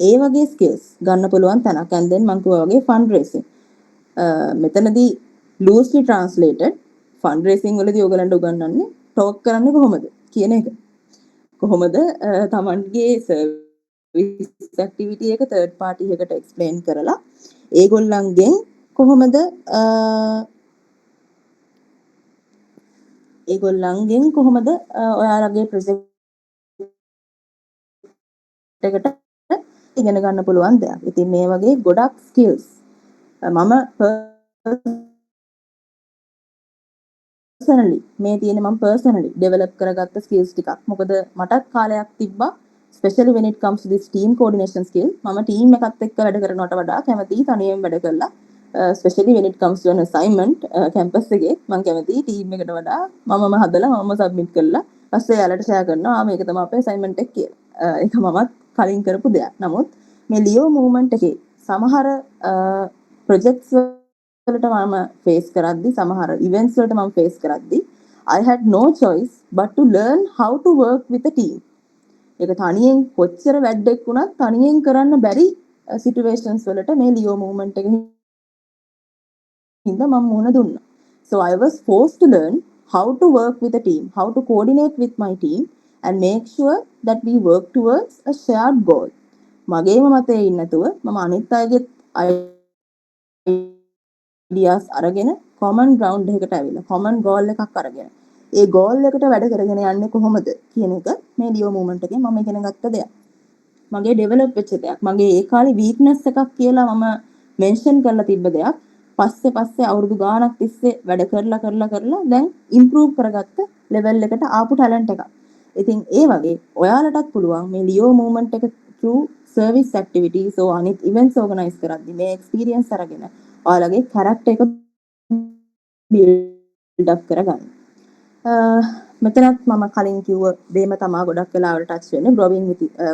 ඒ වගේ ස්කිල්ස් ගන්න පුළුවන් තැනක්. and then මම කිව්වා වගේ ෆන්ඩ් රේසින්. මෙතනදී loosely translated ෆන්ඩ් රේසින් වලදී ඔයගලන්ට උගන්වන්නේ ටෝක් කරන්නේ කොහොමද කියන එක. කොහොමද තමන්ගේ සර්විස් ඇක්ටිවිටි එක තර්ඩ් පාර්ටි එකකට එක්ස්ප්ලেইন කරලා ඒගොල්ලන්ගෙන් කොහොමද ඔයාලගේ ප්‍රොජෙක්ට් එකට ඉගෙන ගන්න පුළුවන් දෙයක්. ඉතින් මේ වගේ ගොඩක් ස්කිල්ස් මම පර්සනලි ඩෙවලොප් කරගත්ත ස්කිල්ස් ටිකක්. මොකද මටත් කාලයක් තිබ්බා especially when it comes to this team coordination skill. මම ටීම් එකත් එක්ක වැඩ කරනවට වඩා කැමතියි තනියෙන් වැඩ කරලා. especially when it comes to an assignment campus එකේ මම කැමතියි ටීම් එකට වඩා මමම හදලා මමම සබ්මිට් කරලා පස්සේ යාලට ෂෙයා කරනවා මේක තමයි අපේ assignment එක කියලා. ඒක මමත් කලින් කරපු දෙයක්. නමුත් මේ ලියෝ මූව්මන්ට් එකේ සමහර projects වලට මම ෆේස් කරද්දි සමහර events වලට මම ෆේස් කරද්දි I had no choice but to learn how to work with a team. ඒක තනියෙන් කොච්චර වැඩක් වුණත් තනියෙන් කරන්න බැරි situations වලට මේ ලියෝ මූව්මන්ට් එකෙන් හින්දා මම මුහුණ දුන්නා. So I was forced to learn how to work with a team, how to coordinate with my team and make sure that we work towards a shared goal. මගේම මතේ ඉන්න නැතුව මම අනිත් අයගේ ideas අරගෙන common ground එකකට ඇවිල්ලා common goal එකක් අරගෙන ඒ goal එකට වැඩ කරගෙන යන්නේ කොහොමද කියන එක මේ ලියෝ මූව්මන්ට් එකෙන් මම ඉගෙන ගත්ත දෙයක්. මගේ ඩෙවලොප් වෙච්ච දෙයක්. මගේ ඒ කාලේ වීක්නස් එකක් කියලා මම මෙන්ෂන් කරලා තිබ්බ දෙයක්. පස්සේ අවුරුදු ගාණක් තිස්සේ වැඩ කරලා දැන් ඉම්ප්‍රූව් කරගත්ත ලෙවල් එකට ආපු ටැලන්ට් එකක්. ඉතින් ඒ වගේ ඔයාලටත් පුළුවන් මේ ලියෝ මූව්මන්ට් එක through service activities or අනිත් events organize කරද්දි මේ experience අරගෙන ඔයාලගේ character එක build up කරගන්න. මෙතනත් මම කලින් කිව්ව දෙයම තමයි ගොඩක් වෙලාවට ටච් වෙන්නේ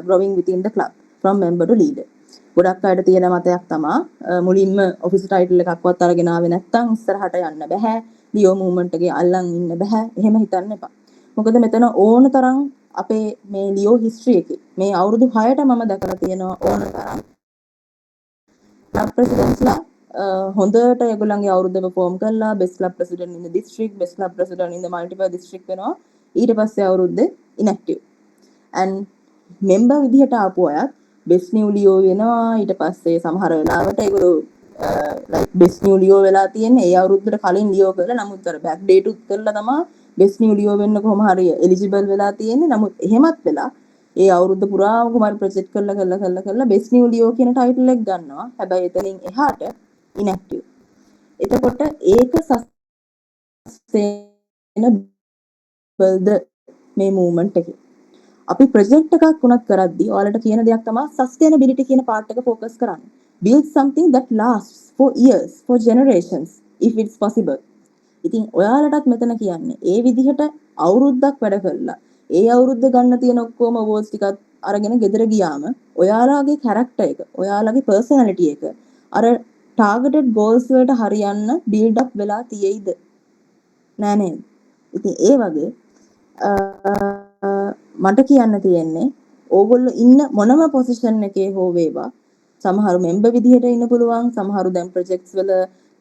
growing within the club from member to leader. ගොඩක් අයට තියෙන මතයක් තමයි මුලින්ම ඔෆිස් ටයිටල් එකක්වත් අරගෙන ආවේ නැත්නම් ඉස්සරහට යන්න බෑ. ලියෝ මූව්මන්ට් එකේ අල්ලන් ඉන්න බෑ. එහෙම හිතන්න එපා. මොකද මෙතන ඕන තරම් අපේ මේ ලියෝ හිස්ටරි එකේ මේ අවුරුදු 6ට මම දැකලා තියෙනවා ඕන තරම් ප්‍රෙසිඩන්ට්ස්ලා හොඳට ඒගොල්ලන්ගේ අවුරුද්ද perform කරලා best club president in the district, best club president in the multiple district වෙනවා. ඊට පස්සේ අවුරුද්දේ inactive. and member විදිහට ආපු අයත් best new leo වෙනවා. ඊට පස්සේ සමහර වෙලාවට ඒගොල්ලෝ like best new leo වෙලා තියෙන්නේ ඒ අවුරුද්දට කලින් leo කරලා නමුත් අර back date උත් කරලා තමයි best new leo වෙන්න කොහොම හරි eligible වෙලා තියෙන්නේ. නමුත් එහෙමත් වෙලා ඒ අවුරුද්ද පුරාම කුමාර ප්‍රොජෙක්ට් කරලා best new leo කියන ටයිටල් එක ගන්නවා. හැබැයි එතනින් එහාට inactive. එතකොට ඒක sustainable මේ movement එකේ. අපි ප්‍රොජෙක්ට් එකක් වුණත් කරද්දී ඔයාලට කියන දෙයක් තමයි sustainability කියන part එක focus කරන්න. Build something that lasts for years, for generations if it's possible. ඉතින් ඔයාලටත් මෙතන කියන්නේ ඒ විදිහට අවුරුද්දක් වැඩ කළා. ඒ අවුරුද්ද ගන්න තියෙන ඔක්කොම awards ටිකත් අරගෙන ගෙදර ගියාම ඔයාලගේ character එක, ඔයාලගේ personality එක අර targeted goals වලට හරියන්න build up වෙලා තියෙයිද? නෑ නේද? ඉතින් ඒ වගේ මට කියන්න තියෙන්නේ ඕගොල්ලෝ ඉන්න මොනම පොසිෂන් එකේ හෝ වේවා සමහරු මෙම්බර් විදිහට ඉන්න පුළුවන් සමහරු දැන් ප්‍රොජෙක්ට්ස් වල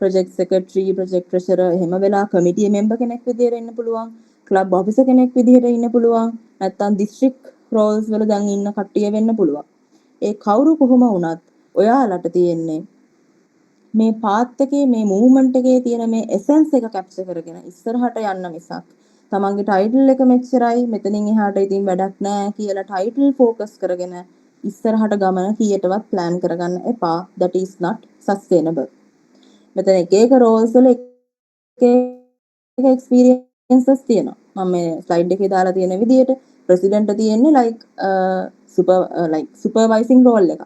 ප්‍රොජෙක්ට් සෙක්‍රටරි ප්‍රොජෙක්ට් ට්‍රෙෂරර් එහෙම වෙලා කමිටි මෙම්බර් කෙනෙක් විදිහට ඉන්න පුළුවන් ක්ලබ් ඔෆිසර් කෙනෙක් විදිහට ඉන්න පුළුවන්. නැත්නම් දිස්ත්‍රික් රෝල්ස් වල දැන් ඉන්න කට්ටිය වෙන්න පුළුවන්. ඒ කවුරු කොහොම වුණත් ඔයාලට තියෙන්නේ මේ පාත් එකේ මේ මූවමන්ට් එකේ තියෙන මේ එසෙන්ස් එක කැප්චර් කරගෙන ඉස්සරහට යන්න මිසක් තමන්ගේ ටයිටල් එක මෙච්චරයි මෙතනින් එහාට ඉතින් වැඩක් නැහැ කියලා ටයිටල් ફોකස් කරගෙන ඉස්සරහට ගමන කීයටවත් ප්ලෑන් කරගන්න එපා. that is not sustainable. මෙතන එක එක රෝල්ස් වල එක එක එක්ස්පීරියන්සස් තියෙනවා. මම මේ ස්ලයිඩ් එකේ දාලා තියෙන විදිහට ප්‍රෙසිඩන්ට් තියෙන්නේ සුපර්වයිසිං රෝල් එකක්.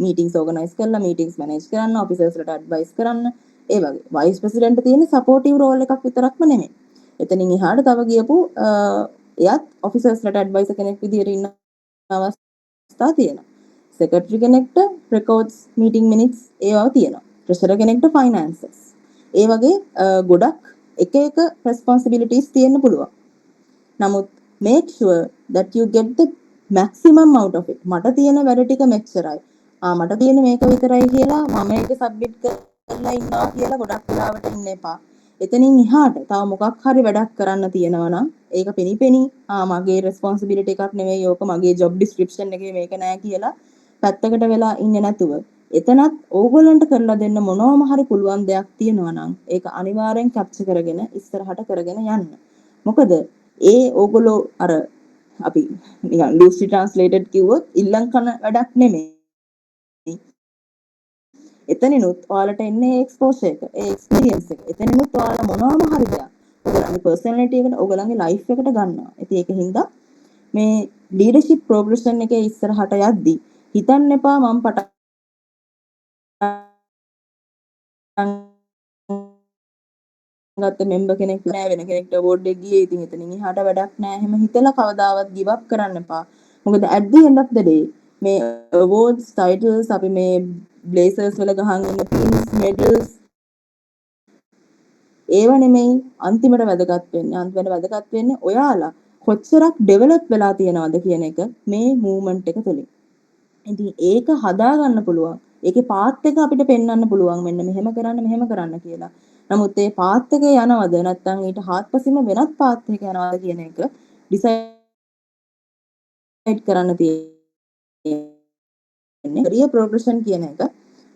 මීටින්ග්ස් ඕගනයිස් කරලා මීටින්ග්ස් මැනේජ් කරන්න, ඔෆිසර්ස්ලට ඇඩ්වයිස් කරන්න, ඒ වගේ. වයිස් ප්‍රෙසිඩන්ට් තියෙන්නේ සපෝටිව් රෝල් එකක් විතරක්ම නෙමෙයි. එතනින් එහාට තව ගියපු එයත් ඔෆිසර්ස්ලට ඇඩ්වයිසර් කෙනෙක් විදිහට ඉන්න අවස්ථා තියෙනවා. සෙක්‍රටරි කෙනෙක්ට රෙකෝඩ්ස් මීටිං මිනිට්ස් ඒවා තියෙනවා. ට්‍රෙෂරර් කෙනෙක්ට ෆයිනෑන්සස්. ඒ වගේ ගොඩක් එක එක රෙස්පොන්සිබිලිටීස් තියෙන්න පුළුවන්. නමුත් make sure that you get the maximum out of it. මට තියෙන වැඩ ටික මෙච්චරයි. මට තියෙන මේක විතරයි කියලා මම ඒක සබ්මිට් කරලා ඉන්නවා කියලා ගොඩක් වෙලාවට ඉන්න එපා. එතනින් එහාට තව මොකක් හරි වැඩක් කරන්න තියෙනවා නම් ඒක පෙනිපෙනි මගේ රෙස්පොන්සිබිලිටි එකක් නෙවෙයි ඕක මගේ ජොබ් ඩිස්ක්‍රිප්ෂන් එකේ මේක නෑ කියලා පැත්තකට වෙලා ඉන්නේ නැතුව එතනත් ඕගොල්ලන්ට කරලා දෙන්න මොනවම හරි පුළුවන් දෙයක් තියෙනවා නම් ඒක අනිවාර්යෙන් කැප්චර් කරගෙන ඉස්සරහට කරගෙන යන්න. මොකද ඒ ඕගොල්ලෝ අර අපි නිකන් ලූස්ලි ට්‍රාන්ස්ලේටඩ් කිව්වොත් ඉල්ලම් කරන වැඩක් නෙමෙයි. එතනිනුත් ඔයාලට එන්නේ එක්ස්පෝෂර් එක, ඒ එක්ස්පීරියන්ස් එක. එතනිනුත් ඔයාලා මොනවාම හරි දෙයක් ඔයගලගේ පර්සනැලිටි එකට, ඔයගලගේ ලයිෆ් එකට ගන්නවා. ඉතින් ඒකින්ද මේ ලීඩර්ෂිප් ප්‍රෝග්‍රෙෂන් එකේ ඉස්සරහට යද්දි හිතන්න එපා මම පටන් ගත්ත මෙම්බර් කෙනෙක් නෑ වෙන කෙනෙක්ට අවෝඩ් එක ගියේ ඉතින් එතනින් එහාට වැඩක් නෑ එහෙම හිතලා කවදාවත් give up කරන්න එපා. මොකද at the end of the day මේ awards titles අපි මේ blazers වල ගහන් ඉන්න pins medals ඒව නෙමෙයි අන්තිමට වැදගත් වෙන්නේ. අන්තිමට වැදගත් වෙන්නේ ඔයාලා කොච්චරක් ඩෙවලොප් වෙලා තියෙනවද කියන එක මේ මූවමන්ට් එක තුලින්. ඉතින් ඒක හදා ගන්න පුළුවන්. ඒකේ පාත් එක අපිට පෙන්වන්න පුළුවන් මෙන්න මෙහෙම කරන්න කියලා. නමුත් ඒ පාත් එකේ යනවද නැත්නම් ඊට හාත්පසින්ම වෙනත් පාත් එකක යනවද කියන එක ඩිසයිඩ් කරන්න තියෙන්නේ. career progression කියන එක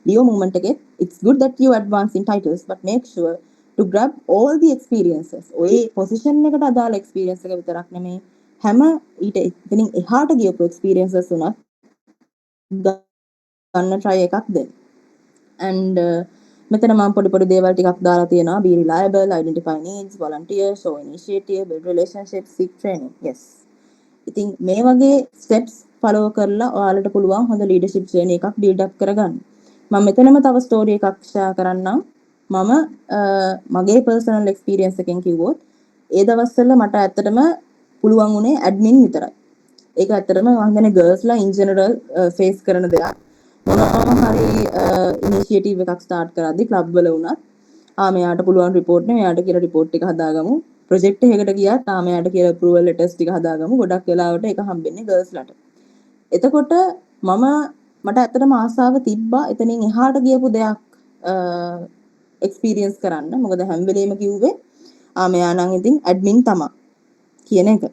Leo movement එකේ it's good that you advance in titles but make sure to grab all the experiences. ඔය position එකට අදාළ experience එක විතරක් නෙමෙයි හැම ඊට එතනින් එහාට ගියපු experiences උනත් ගන්න try එකක් දෙන්න. and මෙතන මම පොඩි දේවල් ටිකක් දාලා තියෙනවා. be reliable, identify needs, volunteer, show initiative, build relationships, seek training. yes. ඉතින් මේ වගේ steps follow කරලා ඔයාලට පුළුවන් හොඳ leadership journey එකක් build up කරගන්න. මම මෙතනම තව story එකක් share කරන්නම්. මම මගේ personal experience එකෙන් කිව්වොත් ඒ දවස්වල මට ඇත්තටම පුළුවන් උනේ admin විතරයි. ඒක ඇත්තටම මම හිතන්නේ ගර්ල්ස්ලා in general face කරන දෙයක්. මොනවාම හරි ඉනිෂියේටිව් එකක් ස්ටාර්ට් කරද්දි ක්ලබ් වල වුණත් මෙයාට පුළුවන් රිපෝට් නේ මෙයාට කියලා රිපෝට් එක හදාගමු. ප්‍රොජෙක්ට් එකකට ගියත් මෙයාට කියලා අප්‍රූවල් ලෙටර්ස් ටික හදාගමු. ගොඩක් වෙලාවට ඒක හම්බෙන්නේ ගර්ල්ස්ලාට. එතකොට මට ඇත්තටම ආසාව තිබ්බා එතනින් එහාට ගියපු දෙයක් එක්ස්පීරියන්ස් කරන්න. මොකද හැම වෙලෙම කිව්වේ මෙයා නම් ඉතින් ඇඩ්මින් තමයි කියන එක.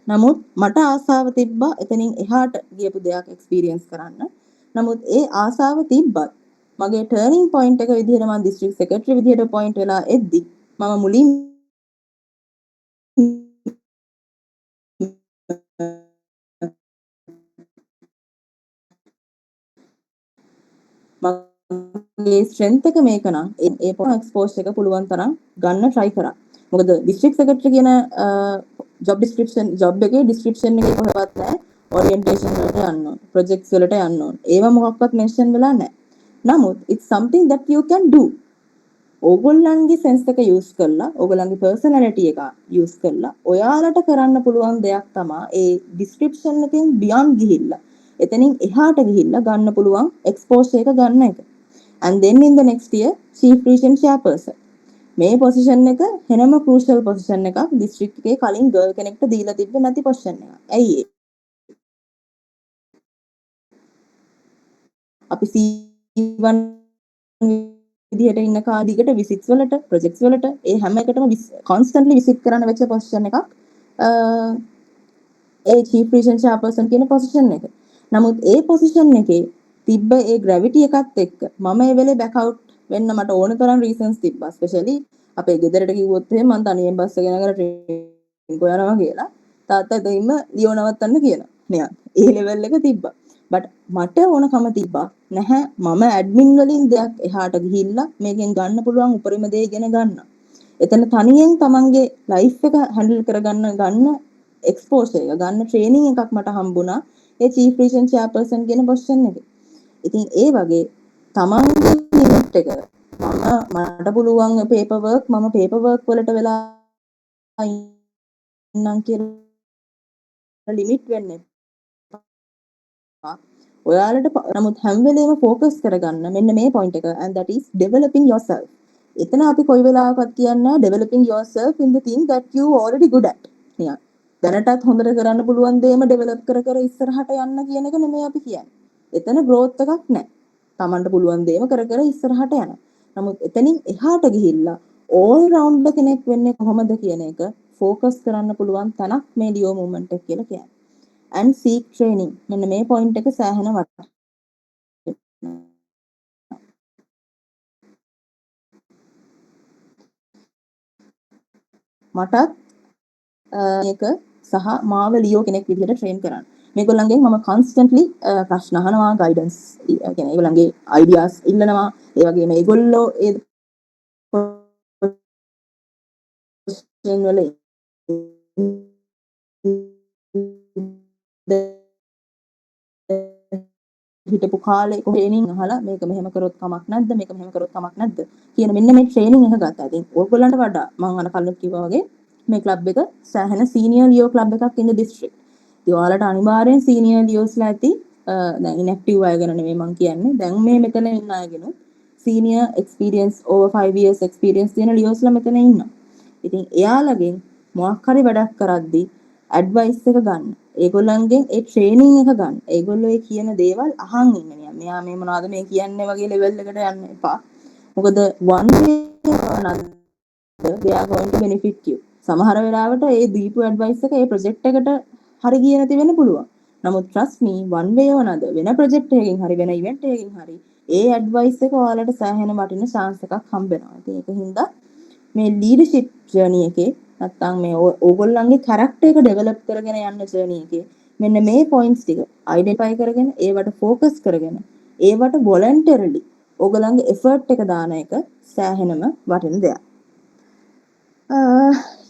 නමුත් මට ආසාව තිබ්බා එතනින් එහාට ගියපු දෙයක් එක්ස්පීරියන්ස් කරන්න. නමුත් ඒ ආසාව තිබ්බත් මගේ ටර්නින් පොයින්ට් එක විදිහට මම දිස්ත්‍රික් සෙක්‍රටරි විදිහට පොයින්ට් වෙලා එද්දි මම මුලින් මගේ ස්ට්‍රෙන්ත් එක මේක නම් ඒ එක්ස්පෝස් එක පුළුවන් තරම් ගන්න try කරා. මොකද දිස්ත්‍රික් සෙක්‍රටරි කියන ජොබ් එකේ ඩිස්ක්‍රිප්ෂන් එකේ කොහෙවත් නැහැ ඔරියන්ටේෂන් වලට යන්න ඕන, ප්‍රොජෙක්ට්ස් වලට යන්න ඕන. ඒවා මොකක්වත් මෙන්ෂන් වෙලා නැහැ. නමුත් it's something that you can do. ඕගොල්ලන්ගේ සෙන්ස් එක යූස් කරලා, ඕගොල්ලන්ගේ පර්සනැලිටි එක යූස් කරලා ඔයාලට කරන්න පුළුවන් දෙයක් තමයි ඒ ඩිස්ක්‍රිප්ෂන් එකෙන් බියොන්ඩ් ගිහිල්ලා එතනින් එහාට ගිහිල්ලා ගන්න පුළුවන් එක්ස්පෝෂර් එක ගන්න එක. and then in the next year chief region chairperson. මේ පොසිෂන් එක වෙනම crucial පොසිෂන් එකක්. දිස්ත්‍රික් එකේ කලින් ගර්ල් කෙනෙක්ට දීලා තිබ්බේ නැති පොසිෂන් එකක්. ඇයි ඒ? අපි C1 විදිහට ඉන්න කාදිකට විසිට්ස් වලට ප්‍රොජෙක්ට්ස් වලට ඒ හැම එකටම constantly විසිට් කරන්න වෙච්ච පොසිෂන් එකක් ඒ චීෆ් රීජන් චෙයාපර්සන් කියන පොසිෂන් එක. නමුත් ඒ පොසිෂන් එකේ තිබ්බ ඒ ග්‍රැවිටි එකත් එක්ක මම ඒ වෙලේ බෑක් අවුට් වෙන්න මට ඕන තරම් රීසන්ස් තිබ්බා. ස්පෙෂලි අපේ ගෙදරට කිව්වොත් එහෙම මම තනියෙන් බස් එක යනකොට ට්‍රේනින් යනවා කියලා. තාත්තා දෙයින්ම ලියෝ නවත්තන්න කියනවා. නිකන් ඒ ලෙවල් එක තිබ්බා. බට් මට ඕනකම තිබ්බා නැහැ මම ඇඩ්මින් වලින් දෙයක් එහාට ගිහිල්ලා මේකෙන් ගන්න පුළුවන් උපරිම දේ ඉගෙන ගන්න. එතන තනියෙන් තමන්ගේ ලයිෆ් එක හැන්ඩල් කරගන්න ගන්න එක්ස්පෝෂර් එක ගන්න ට්‍රේනින් එකක් මට හම්බුණා ඒ චීෆ් රීජන් චෙයාපර්සන් කියන පොසිෂන් එකේ. ඉතින් ඒ වගේ තමන්ගේ ලිමිට් එක මට පුළුවන් පේපර් වර්ක් මම පේපර් වර්ක් වලට වෙලා ඉන්නම් කියලා ලිමිට් වෙන්න එපා. ඔයාලට නමුත් හැම වෙලේම ફોකස් කරගන්න මෙන්න මේ පොයින්ට් එක and that is developing yourself. එතන අපි කොයි වෙලාවකවත් කියන්නේ developing yourself in the thing that you already good at. නිකන් දැනටත් හොඳට කරන්න පුළුවන් දේම ඩෙවලොප් කර කර ඉස්සරහට යන්න කියන එක නෙමෙයි අපි කියන්නේ. එතන growth එකක් නැහැ. Tamanට පුළුවන් දේම කර කර ඉස්සරහට යන. නමුත් එතනින් එහාට ගිහිල්ලා all rounder කෙනෙක් වෙන්නේ කොහොමද කියන එක ફોකස් කරන්න පුළුවන් තැනක් මේ ලියෝ මූවමන්ට් එක කියලා කියන්නේ. and seek training. මෙන්න මේ පොයින්ට් එක සෑහෙන වටිනවා. මටත් මේක සහ මාව ලියෝ කෙනෙක් විදිහට ට්‍රේන් කරන්න. මේගොල්ලන්ගෙන් මම constantly ප්‍රශ්න අහනවා, guidance කියන්නේ ඒගොල්ලන්ගේ ideas ඉල්ලනවා. ඒ වගේම ඒගොල්ලෝ ඒ question වල හිටපු කාලේ ට්‍රේනින් අහලා මේක මෙහෙම කරොත් කමක් නැද්ද මේක මෙහෙම කරොත් කමක් නැද්ද කියන මෙන්න මේ ට්‍රේනින් එක ගත්තා. ඉතින් ඕගොල්ලන්ට වඩා මම අර කලින් කිව්වා වගේ මේ ක්ලබ් එක සෑහෙන සීනියර් ලියෝ ක්ලබ් එකක් ඉන්න දිස්ත්‍රික්ට්. ඉතින් ඔයාලට අනිවාර්යෙන් සීනියර් ලියෝස්ලා ඇති දැන් ඉන්ඇක්ටිව් අය ගැන නෙමෙයි මම කියන්නේ. දැන් මේ මෙතන ඉන්න අයගෙනුත් senior experience over 5 years experience තියෙන ලියෝස්ලා මෙතන ඉන්නවා. ඉතින් එයාලගෙන් මොකක් හරි වැඩක් කරද්දී ඇඩ්වයිස් එක ගන්න. ඒගොල්ලන්ගෙන් ඒ ට්‍රේනින් එක ගන්න. ඒගොල්ලෝ ඒ කියන දේවල් අහන් ඉන්න නිකන්. මෙයා මේ මොනවද මේ කියන්නේ වගේ ලෙවල් එකට යන්න එපා. මොකද one way or another they are going to benefit you. සමහර වෙලාවට ඒ දීපු ඇඩ්වයිස් එක ඒ ප්‍රොජෙක්ට් එකට හරි ගියේ නැති වෙන්න පුළුවන්. නමුත් trust me one way or another වෙන ප්‍රොජෙක්ට් එකකින් හරි වෙන ඉවෙන්ට් එකකින් හරි ඒ ඇඩ්වයිස් එක ඔයාලට සෑහෙන වටින chance එකක් හම්බ වෙනවා. ඉතින් ඒකින්ද මේ ලීඩර්ෂිප් ජර්නි එකේ නැත්තම් මේ ඕගොල්ලන්ගේ කැරක්ටර් එක ඩෙවලොප් කරගෙන යන ජර්නි එකේ මෙන්න මේ පොයින්ට්ස් ටික අයිඩෙන්ටිෆයි කරගෙන ඒවට ફોකස් කරගෙන ඒවට වොලන්ටරිලි ඕගොල්ලන්ගේ එෆර්ට් එක දාන එක සෑහෙනම වටින දෙයක්.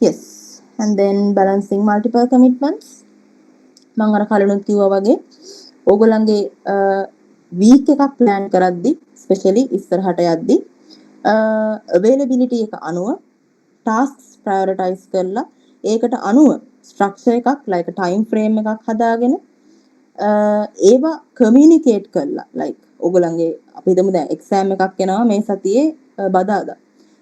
Yes, and then balancing multiple commitments. මම අර කලිනුත් කිව්වා වගේ ඕගොල්ලන්ගේ වීක් එකක් ප්ලෑන් කරද්දි ස්පෙෂලි ඉස්සරහට යද්දි availability එක අනුව tasks prioritize කරලා ඒකට අනුව structure එකක් like time frame එකක් හදාගෙන ඒවා communicate කරලා like ඕගොල්ලන්ගේ අපි හිතමු දැන් exam එකක් එනවා මේ සතියේ බදාදා.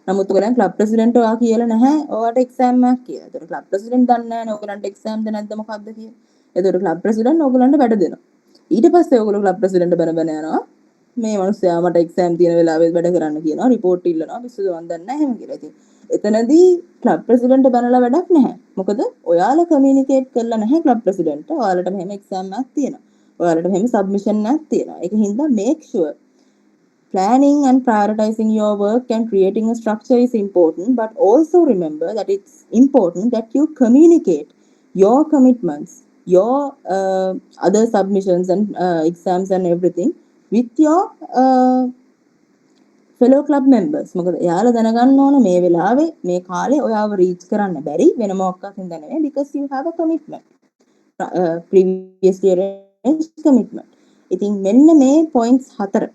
නමුත් ඔයගොල්ලන් ක්ලබ් ප්‍රෙසිඩන්ට් ඔයා කියලා නැහැ ඔයාට එක්සෑම් එකක් කියලා. ඒතර ක්ලබ් ප්‍රෙසිඩන්ට් දන්නේ නැහැ නේ ඔයගොල්ලන්ට එක්සෑම්ද නැද්ද මොකක්ද කියලා. ඒතර ක්ලබ් ප්‍රෙසිඩන්ට් ඔයගොල්ලන්ට වැඩ දෙනවා. ඊට පස්සේ ඔයගොල්ලෝ ක්ලබ් ප්‍රෙසිඩන්ට් බැන බැන යනවා. මේ මිනිස්සයා මට එක්සෑම් තියෙන වෙලාවෙත් වැඩ කරන්න කියනවා. රිපෝට් ඉල්ලනවා. පිස්සුද මන් දන්නේ නැහැ එහෙම කියලා. ඉතින් එතනදී ක්ලබ් ප්‍රෙසිඩන්ට් බැනලා වැඩක් නැහැ. මොකද ඔයාලා කමියුනිකේට් කරලා නැහැ ක්ලබ් ප්‍රෙසිඩන්ට්ට. ඔයාලට මෙහෙම එක්සෑම් එකක් තියෙනවා. ඔයාලට මෙහෙම සබ්මිෂන් එකක් තියෙනවා. ඒක හින්දා make sure planning and prioritizing your work and creating a structure is important, but also remember that it's important that you communicate your commitments, your other submissions and exams and everything with your fellow club members. මොකද එයාලා දැනගන්න ඕන මේ වෙලාවේ මේ කාලේ ඔයාව reach කරන්න බැරි වෙන මොකක්වත් හින්දා නෙවෙයි because you have a commitment. Previously arranged commitment. ඉතින් මෙන්න මේ points හතර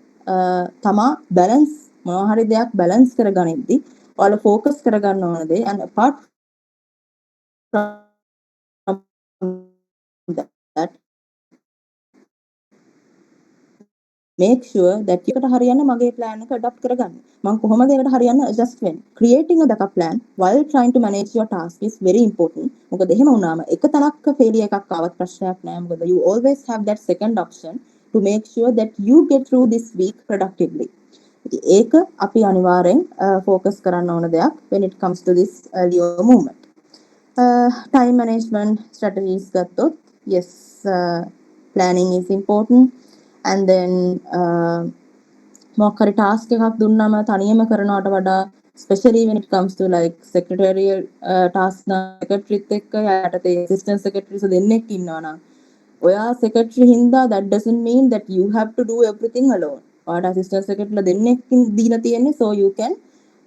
තමා balance මොනවා හරි දෙයක් balance කරගනිද්දි ඔයාලා focus කරගන්න ඕන දේ and apart from that make sure that එකට හරියන්න මගේ plan එක adapt කරගන්න. මම කොහොමද ඒකට හරියන්න adjust වෙන්නේ? Creating a backup plan while trying to manage your task is very important. මොකද එහෙම වුණාම එක තැනක failure එකක් ආවත් ප්‍රශ්නයක් නෑ. මොකද you always have that second option to make sure that you get through this week productively. ඒක අපි අනිවාර්යෙන් focus කරන්න ඕන දෙයක් when it comes to this Leo movement. Time management strategies ගත්තොත් yes, planning is important, and then මොකක් හරි task එකක් දුන්නාම තනියම කරනවට වඩා especially when it comes to like secretarial task secretaryත් එක්ක යටතේ assistant secretaries දෙන්නෙක් ඉන්නවා නම් ඔයා secretary හින්දා that doesn't mean that you have to do everything alone. ඔයාට assistant secretary දෙන්නෙක් දීලා තියෙන්නේ so you can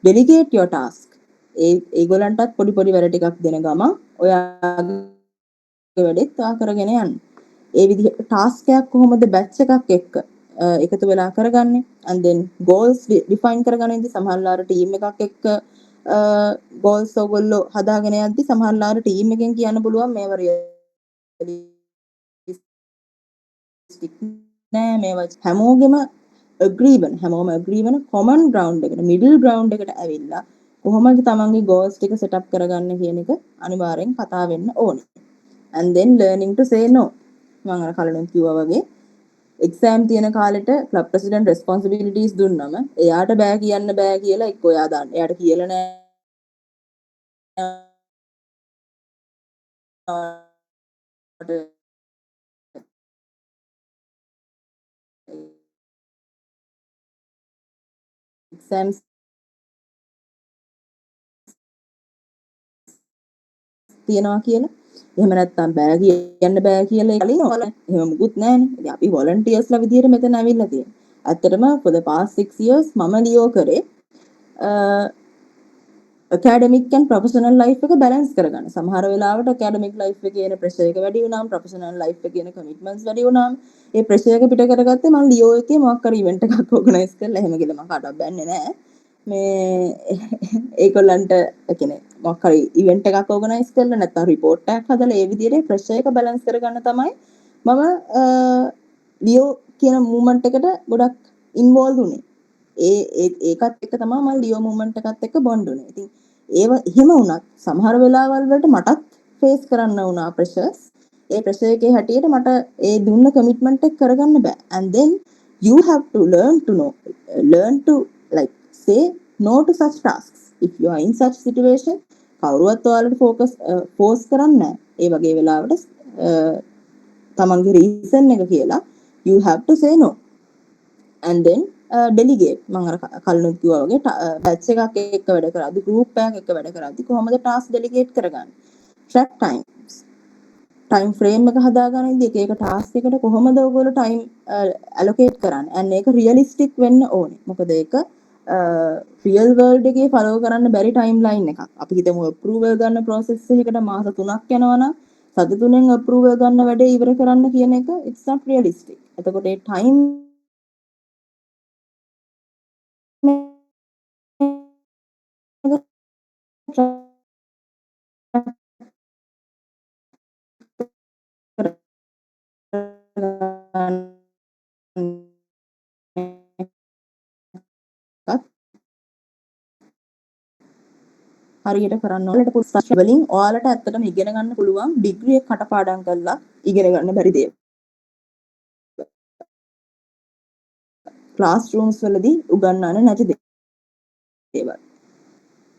delegate your task. ඒගොල්ලන්ටත් පොඩි පොඩි වැඩ ටිකක් දෙන ගමන් ඔයාගේ වැඩෙත් ඔයා කරගෙන යන්න. ඒ විදිහට ටාස්ක් එකක් කොහොමද බැච් එකක් එක්ක එකතු වෙලා කරගන්නේ, and then goals define කරගන්න ඉඳි සමහරවල් ටීම් එකක් එක්ක goals ඔයගොල්ලෝ හදාගෙන යද්දි සමහරවල් ටීම් එකෙන් කියන්න පුළුවන් මේව realistic නෑ, මේව හැමෝගෙම agree වෙන common ground එකට middle ground එකට ඇවිල්ලා කොහොමද තමන්ගේ goals ටික set up කරගන්න කියන එක අනිවාර්යෙන් කතා වෙන්න ඕනේ. and then learning to say no. මම අර කලින් කිව්වා වගේ එක්සෑම් තියෙන කාලෙට ක්ලබ් ප්‍රෙසිඩන්ට් රෙස්පොන්සිබිලිටීස් දුන්නම එයාට බෑ කියන්න බෑ කියලා එක්ක එයා දන්න. එයාට කියලා නෑ එක්සෑම්ස් තියනවා කියලා. එහෙම නැත්නම් බෑ කියන්න බෑ කියලා කලින් එහෙම මුකුත් නෑනේ. ඉතින් අපි වොලන්ටියර්ස්ලා විදියට මෙතන ඇවිල්ලා තියෙනවා. ඇත්තටම for the past 6 years මම ලියෝ කරේ academic and professional life එක balance කරගන්න. සමහර වෙලාවට academic life එකේ එන pressure එක වැඩි වුණාම professional life එකේ එන commitments වැඩි වුණාම ඒ pressure එක පිට කරගත්තේ මම ලියෝ එකේ මොකක් හරි event එකක් organize කරලා එහෙම කියලා මම කාටවත් බැන්නේ නෑ. මේ ඒගොල්ලන්ට කියන්නේ මොකක් හරි event එකක් organize කරලා නැත්නම් report එකක් හදලා ඒ විදිහට pressure එක balance කරගන්න තමයි මම ලියෝ කියන movement එකට ගොඩක් involved වුණේ. ඒකත් එක්ක තමයි මම ලියෝ movement එකත් එක්ක bond වුණේ. ඉතින් ඒව එහෙම වුණත් සමහර වෙලාවල් වලට මටත් face කරන්න වුණා pressures. ඒ pressure එකේ හැටියට මට ඒ දුන්න commitment එක කරගන්න බෑ. And then you have to learn to like say no to such tasks. If you are in such situation, කවුරුවත් ඔයාලට force කරන්නේ නැහැ. ඒ වගේ වෙලාවට තමන්ගේ reason එක කියලා you have to say no. And then delegate. මම අර කලින් කිව්වා වගේ batch එකක් එක්ක වැඩ කරද්දි group එකක් එක්ක වැඩ කරද්දි කොහොමද task delegate කරගන්නේ? track time frame එක හදාගන්න ඉඳි එක task එකට කොහොමද ඔයගොල්ලෝ time allocate කරන්නේ? and ඒක realistic වෙන්න ඕනේ. මොකද ඒක real world එකේ follow කරන්න බැරි timeline එකක්. අපි හිතමු approval ගන්න process එකකට මාස 3ක් යනවා නම් සති 3න් approval ගන්න වැඩේ ඉවර කරන්න කියන එක it's not realistic. එතකොට ඒ time හරියට කරන්න ඕනට පුස්තක වලින් ඔයාලට ඇත්තටම ඉගෙන ගන්න පුළුවන් ඩිග්‍රී එක කටපාඩම් කරලා ඉගෙන ගන්න බැරි දේවල්. ක්ලාස් රූම්ස් වලදී උගන්වන්නේ නැති දේවල්.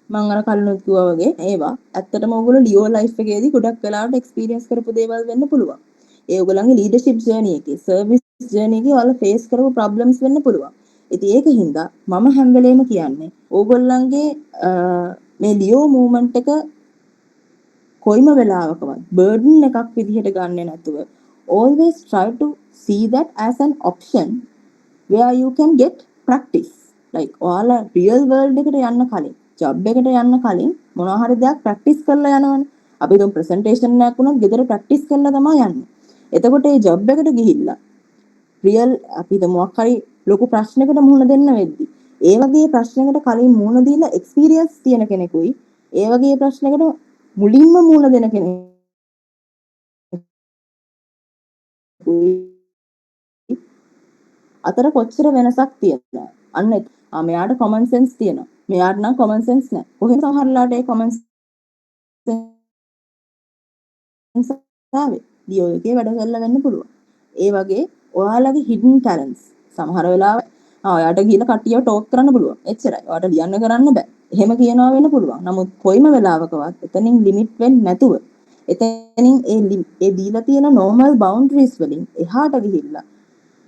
මම අර කලින් කිව්වා වගේ ඒවා ඇත්තටම ඔයගොල්ලෝ ලියෝ ලයිෆ් එකේදී ගොඩක් වෙලාවට එක්ස්පීරියන්ස් කරපු දේවල් වෙන්න පුළුවන්. ඒ ඔයගොල්ලන්ගේ ලීඩර්ෂිප් ජර්නි එකේ, සර්විස් ජර්නි එකේ ඔයාලා ෆේස් කරපු ප්‍රොබ්ලම්ස් වෙන්න පුළුවන්. ඉතින් ඒකින්ද මම හැම වෙලේම කියන්නේ ඕගොල්ලන්ගේ මේ ලියෝ මූවමන්ට් එක කොයිම වෙලාවකවත් බර්ඩන් එකක් විදිහට ගන්නෙ නැතුව always try to see that as an option where you can get practice. like ඔයාලා real world එකට යන්න කලින්, job එකට යන්න කලින් මොනවා හරි දෙයක් practice කරලා යනවනේ. අපි දුම් presentation එකක් වුණත් ගෙදර practice කරලා තමයි යන්නේ. එතකොට ඒ job එකට ගිහිල්ලා real අපි මොකක් හරි ලොකු ප්‍රශ්නයකට මුහුණ දෙන්න වෙද්දි ඒ වගේ ප්‍රශ්නයකට කලින් මුහුණ දීලා experience තියෙන කෙනෙකුයි ඒ වගේ ප්‍රශ්නයකට මුලින්ම මුහුණ දෙන කෙනෙකුයි අතර කොච්චර වෙනසක් තියෙනවද? අන්න මෙයාට common sense තියෙනවා. මෙයාට නම් common sense නැහැ. කොහෙද සමහරලාට ඒ common sense ආවේ? ලියෝ එකේ වැඩ කරලා වෙන්න පුළුවන්. ඒ වගේ ඔයාලගේ hidden talents සමහර වෙලාවට ඔයාට ගිහලා කට්ටියව ටෝක් කරන්න පුළුවන්. එච්චරයි. ඔයාට ලියන්න කරන්න බෑ. එහෙම කියනවා වෙන්න පුළුවන්. නමුත් කොයිම වෙලාවකවත් එතනින් ලිමිට් වෙන්නේ නැතුව එතනින් ඒ දීලා තියෙන normal boundaries වලින් එහාට ගිහිල්ලා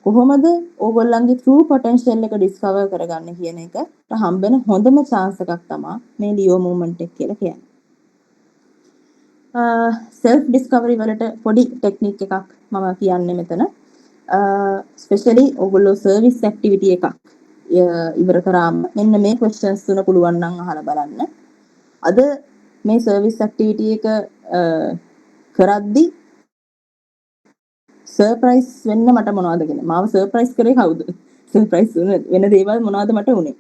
කොහොමද ඕගොල්ලන්ගේ true potential එක discover කරගන්න කියන එකට හම්බෙන හොඳම chance එකක් තමයි මේ Leo movement එක කියලා කියන්නේ. self discovery වලට පොඩි ටෙක්නික් එකක් මම කියන්නේ මෙතන. ස්පෙෂලි ඔයගොල්ලෝ සර්විස් ඇක්ටිවිටි එකක් ඉවර කරාම මෙන්න මේ questions තුන පුළුවන් නම් අහලා බලන්න. අද මේ සර්විස් ඇක්ටිවිටි එක කරද්දි සර්ප්‍රයිස් වෙන්න මට මොනවද කියන්නේ? මාව සර්ප්‍රයිස් කරේ කවුද? සර්ප්‍රයිස් වෙන දේවල් මොනවද මට උනේ?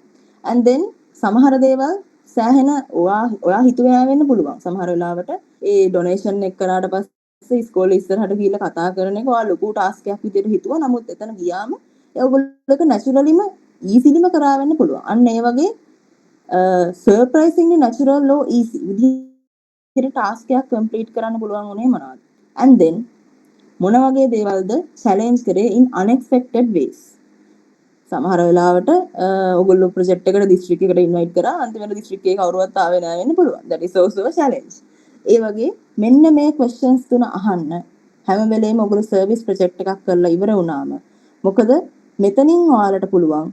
and then සමහර දේවල් සෑහෙන ඔයා හිතුවේ වෙන්න පුළුවන්. සමහර වෙලාවට ඒ ඩොනේෂන් එක කරාට පස්සේ ඉස්කෝලේ ඉස්සරහට ගිහිල්ලා කතා කරන එක ඔයා ලොකු ටාස්ක් එකක් විදිහට හිතුවා. නමුත් එතන ගියාම ඒගොල්ලෝක නැචරලිම ඊසිලිම කරා වෙන්න පුළුවන්. අන්න ඒ වගේ surprisingly natural low easy විදිහට ටාස්ක් එකක් කම්ප්ලීට් කරන්න පුළුවන් උනේ මොනවද? and then මොන වගේ දේවල්ද challenge කරේ in unexpected ways. සමහර වෙලාවට ඔයගොල්ලෝ ප්‍රොජෙක්ට් එකට දිස්ත්‍රික් එකට ඉන්වයිට් කරා අන්තිමට දිස්ත්‍රික් එකේ කවුරුවත් ආවේ නැහැ වෙන්න පුළුවන්. that is also a challenge. ඒ වගේ මෙන්න මේ questions තුන අහන්න හැම වෙලේම ඔයගොල්ලෝ සර්විස් ප්‍රොජෙක්ට් එකක් කරලා ඉවර වුණාම මොකද මෙතනින් ඔයාලට පුළුවන්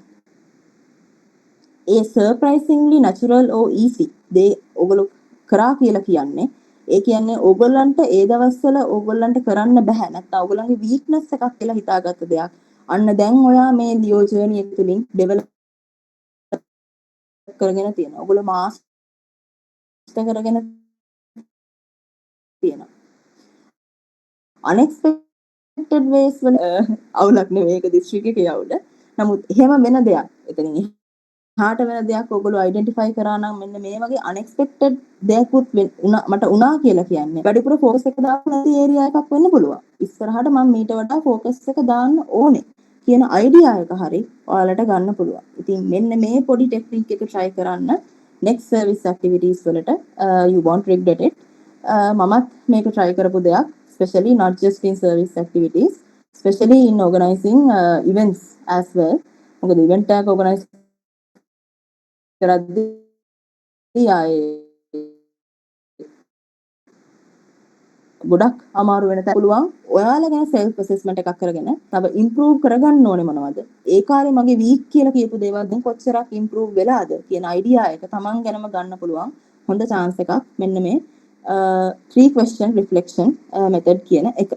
ඒ surprisingly natural or easy දේ ඔයගොල්ලෝ කරා කියලා කියන්නේ ඒ කියන්නේ ඕගොල්ලන්ට ඒ දවස්වල ඕගොල්ලන්ට කරන්න බෑ නැත්නම් ඕගොල්ලන්ගේ weakness එකක් කියලා හිතාගත්ත දෙයක්. අන්න දැන් ඔයා මේ ලියෝ ජර්නි එක තුලින් ඩෙවලොප් කරගෙන තියෙනවා. ඔයගොල්ලෝ මාස්ටර් කරගෙන තියෙනවා. unexpected ways වල අවුලක් නෙවෙයි ඒක දිස්ත්‍රික් එකේ අවුල. නමුත් එහෙම වෙන දෙයක්. එතනින් එහාට වෙන දෙයක් ඔයගොල්ලෝ අයිඩෙන්ටිෆයි කරා නම් මෙන්න මේ වගේ unexpected දෙයක්වත් මට උනා කියලා කියන්නේ. වැඩිපුර ફોකස් එක දාන්න නැති ඒරියා එකක් වෙන්න පුළුවන්. ඉස්සරහට මම මීට වඩා ફોකස් එක දාන්න ඕනේ කියන අයිඩියා එක හරි ඔයාලට ගන්න පුළුවන්. ඉතින් මෙන්න මේ පොඩි ටෙක්නික් එක try කරන්න next service activities වලට you won't regret it. මමත් මේක try කරපු දෙයක්, especially not just in service activities, especially in organizing events as well. මොකද event එකක් organize කරද්දී ගොඩක් අමාරු වෙන තැන පුළුවන්. ඔයාලා ගැන self assessment එකක් කරගෙන තව improve කරගන්න ඕනේ මොනවද? ඒ කාලේ මගේ weak කියලා කියපු දේවල් දැන් කොච්චරක් improve වෙලාද කියන idea එක තමන් ගැනම ගන්න පුළුවන් හොඳ chance එකක්. මෙන්න මේ 3 question reflection method කියන එක.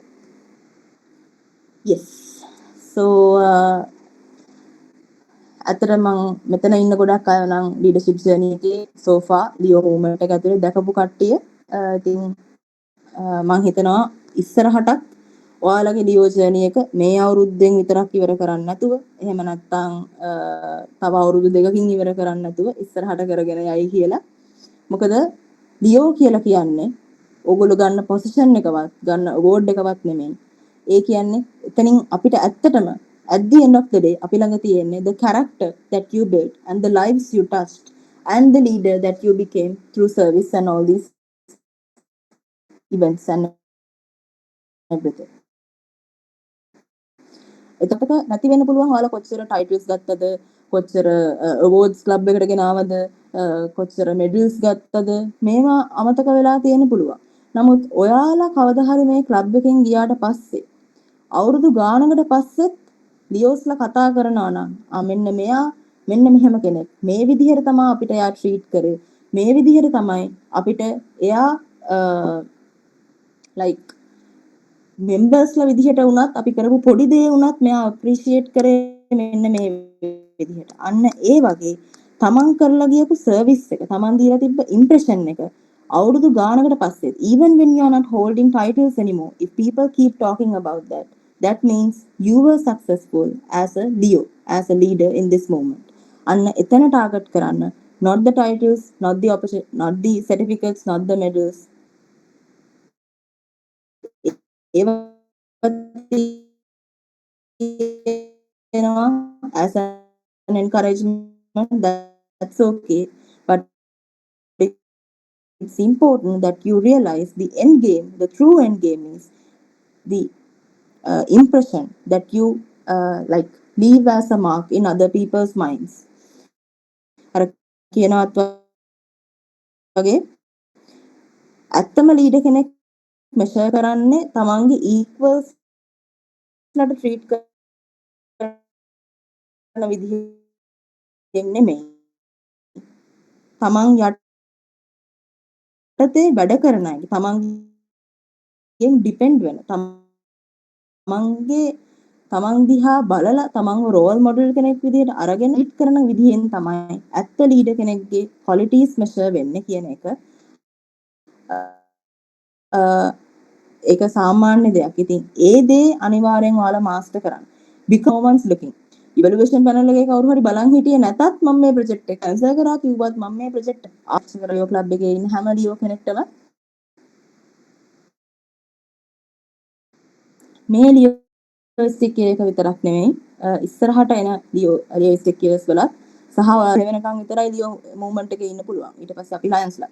Yes. So අතර මම මෙතන ඉන්න ගොඩක් අය නම් leadership journey එකේ so far Leo movement එක ඇතුලේ දැකපු කට්ටිය ඉතින් මම හිතනවා ඉස්සරහටත් ඔයාලගේ Leo journey එක මේ අවුරුද්දෙන් විතරක් ඉවර කරන්න නැතුව එහෙම නැත්නම් තව අවුරුදු දෙකකින් ඉවර කරන්න නැතුව ඉස්සරහට කරගෙන යයි කියලා. මොකද Leo කියලා කියන්නේ ඕගොල්ලෝ ගන්න පොසිෂන් එකවත් ගන්න අවෝඩ් එකවත් නෙමෙයි. ඒ කියන්නේ එතනින් අපිට ඇත්තටම at the end of the day අපි ළඟ තියෙන්නේ the character that you built and the lives you touched and the leader that you became through service and all these events and everything. එතකොට නැති වෙන්න පුළුවන් ඔයාලා කොච්චර ටයිටල්ස් ගත්තද කොච්චර අවෝඩ්ස් ක්ලබ් එකට ගෙනාවද කොච්චර මෙඩල්ස් ගත්තද මේවා අමතක වෙලා තියෙන්න පුළුවන්. නමුත් ඔයාලා කවදා හරි මේ ක්ලබ් එකෙන් ගියාට පස්සේ අවුරුදු ගානකට පස්සෙත් ලියෝස්ලා කතා කරනවා නම් මෙන්න මෙයා මෙන්න මෙහෙම කෙනෙක් මේ විදිහට තමයි අපිට එයා ට්‍රීට් කරේ මේ විදිහට තමයි අපිට එයා like මෙම්බර්ස්ලා විදිහට වුණත් අපි කරපු පොඩි දේ වුණත් මෙයා අප්‍රීෂিয়েට් කරේ මෙන්න මේ විදිහට. අන්න ඒ වගේ තමන් කරලා ගියපු සර්විස් එක තමන් දීලා තිබ්බ ඉම්ප්‍රෙෂන් එක අවුරුදු ගානකට පස්සේ even when you are not holding titles anymore if people keep talking about that means you were successful as a Leo as a leader in this moment. අන්න එතන ටාගට් කරන්න not the titles not the opportunity not the certificates not the medals as an encouragement that's okay but it's important that you realize the end game the true end game is the impression that you like leave as a mark in other people's minds. අර කියනවත් වගේ ඇත්තම leader කෙනෙක් measure කරන්නේ තමන්ගේ equals ලට treat කරන විදිහෙන් නෙමෙයි. තමන් යටතේ වැඩ කරන අය, තමන්ගෙන් ඩිපෙන්ඩ් වෙන, තමන් දිහා බලලා තමන්ව රෝල් මොඩල් කෙනෙක් විදිහට අරගෙන ලීඩ් කරන විදිහෙන් තමයි ඇත්ත ලීඩර් කෙනෙක්ගේ ක්වොලිටීස් මෙෂර් වෙන්නේ කියන එක ඒක සාමාන්‍ය දෙයක්. ඉතින් ඒ දේ අනිවාර්යෙන් ඔයාලා මාස්ටර් කරන්න. because no one's looking. Evaluation panel එකේ කවුරු හරි බලන් හිටියේ නැතත් මම මේ ප්‍රොජෙක්ට් එක කැන්සල් කරා කිව්වත් මම මේ ප්‍රොජෙක්ට් ආෆ්ටර් ලියෝ ක්ලබ් එකේ ඉන්න හැම ලියෝ කෙනෙක්ටම මේ ලියෝස්ටික් එක විතරක් නෙමෙයි ඉස්සරහට එන ලියෝස්ටික් ඉයර්ස් වලත් සහ ඔයාලා වෙනකන් විතරයි ලියෝ මූව්මන්ට් එකේ ඉන්න පුළුවන්. ඊට පස්සේ අපි ලයන්ස්ලා.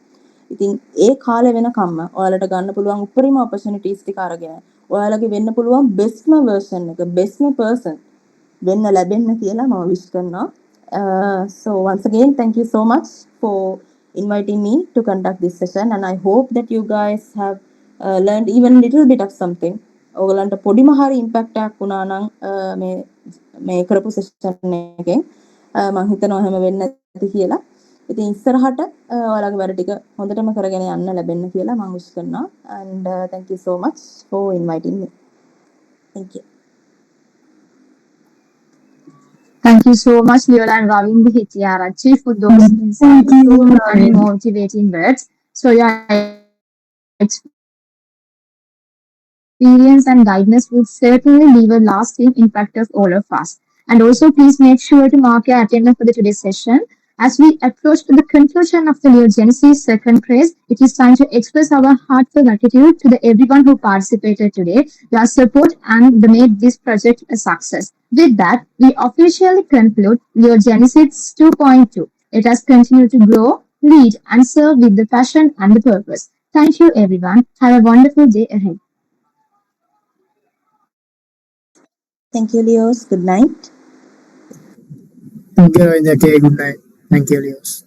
ඉතින් ඒ කාලේ වෙනකම්ම ඔයාලට ගන්න පුළුවන් උපරිම ඔපචුනිටිස් ටික අරගෙන ඔයාලගේ වෙන්න පුළුවන් බෙස්ට්ම වර්ෂන් එක බෙස්ට්ම පර්සන් වෙන්න ලැබෙන්න කියලා මම විශ් කරනවා. So once again thank you so much for inviting me to conduct this session and I hope that you guys have learned even little bit of something. ඔයගලන්ට පොඩිම හරි ඉම්පැක්ට් එකක් වුණා නම් මේ කරපු සෙෂන් එකෙන් මම හිතනවා හැම වෙන්න ඇති කියලා. ඉතින් ඉස්සරහට ඔයාලගේ වැඩ ටික හොඳටම කරගෙන යන්න ලැබෙන්න කියලා මම විශ් කරනවා and thank you so much for inviting me. Thank you. Thank you so much, Leola and Ravindra Hettiarachchi, for those insightful and motivating words. So your experience and guidance will certainly leave a lasting impact of all of us. And also, please make sure to mark your attendance for the today's session. As we approach the conclusion of the Leo Genesis second phase, it is time to express our heartfelt gratitude to everyone who participated today. Your support and made this project a success. With that, we officially conclude Leo Genesis 2.2. Let us continue to grow, lead, and serve with the passion and the purpose. Thank you, everyone. Have a wonderful day ahead. Thank you, Leos. Good night. Thank you, Ravindra. Okay, good night. Thank you, Leos.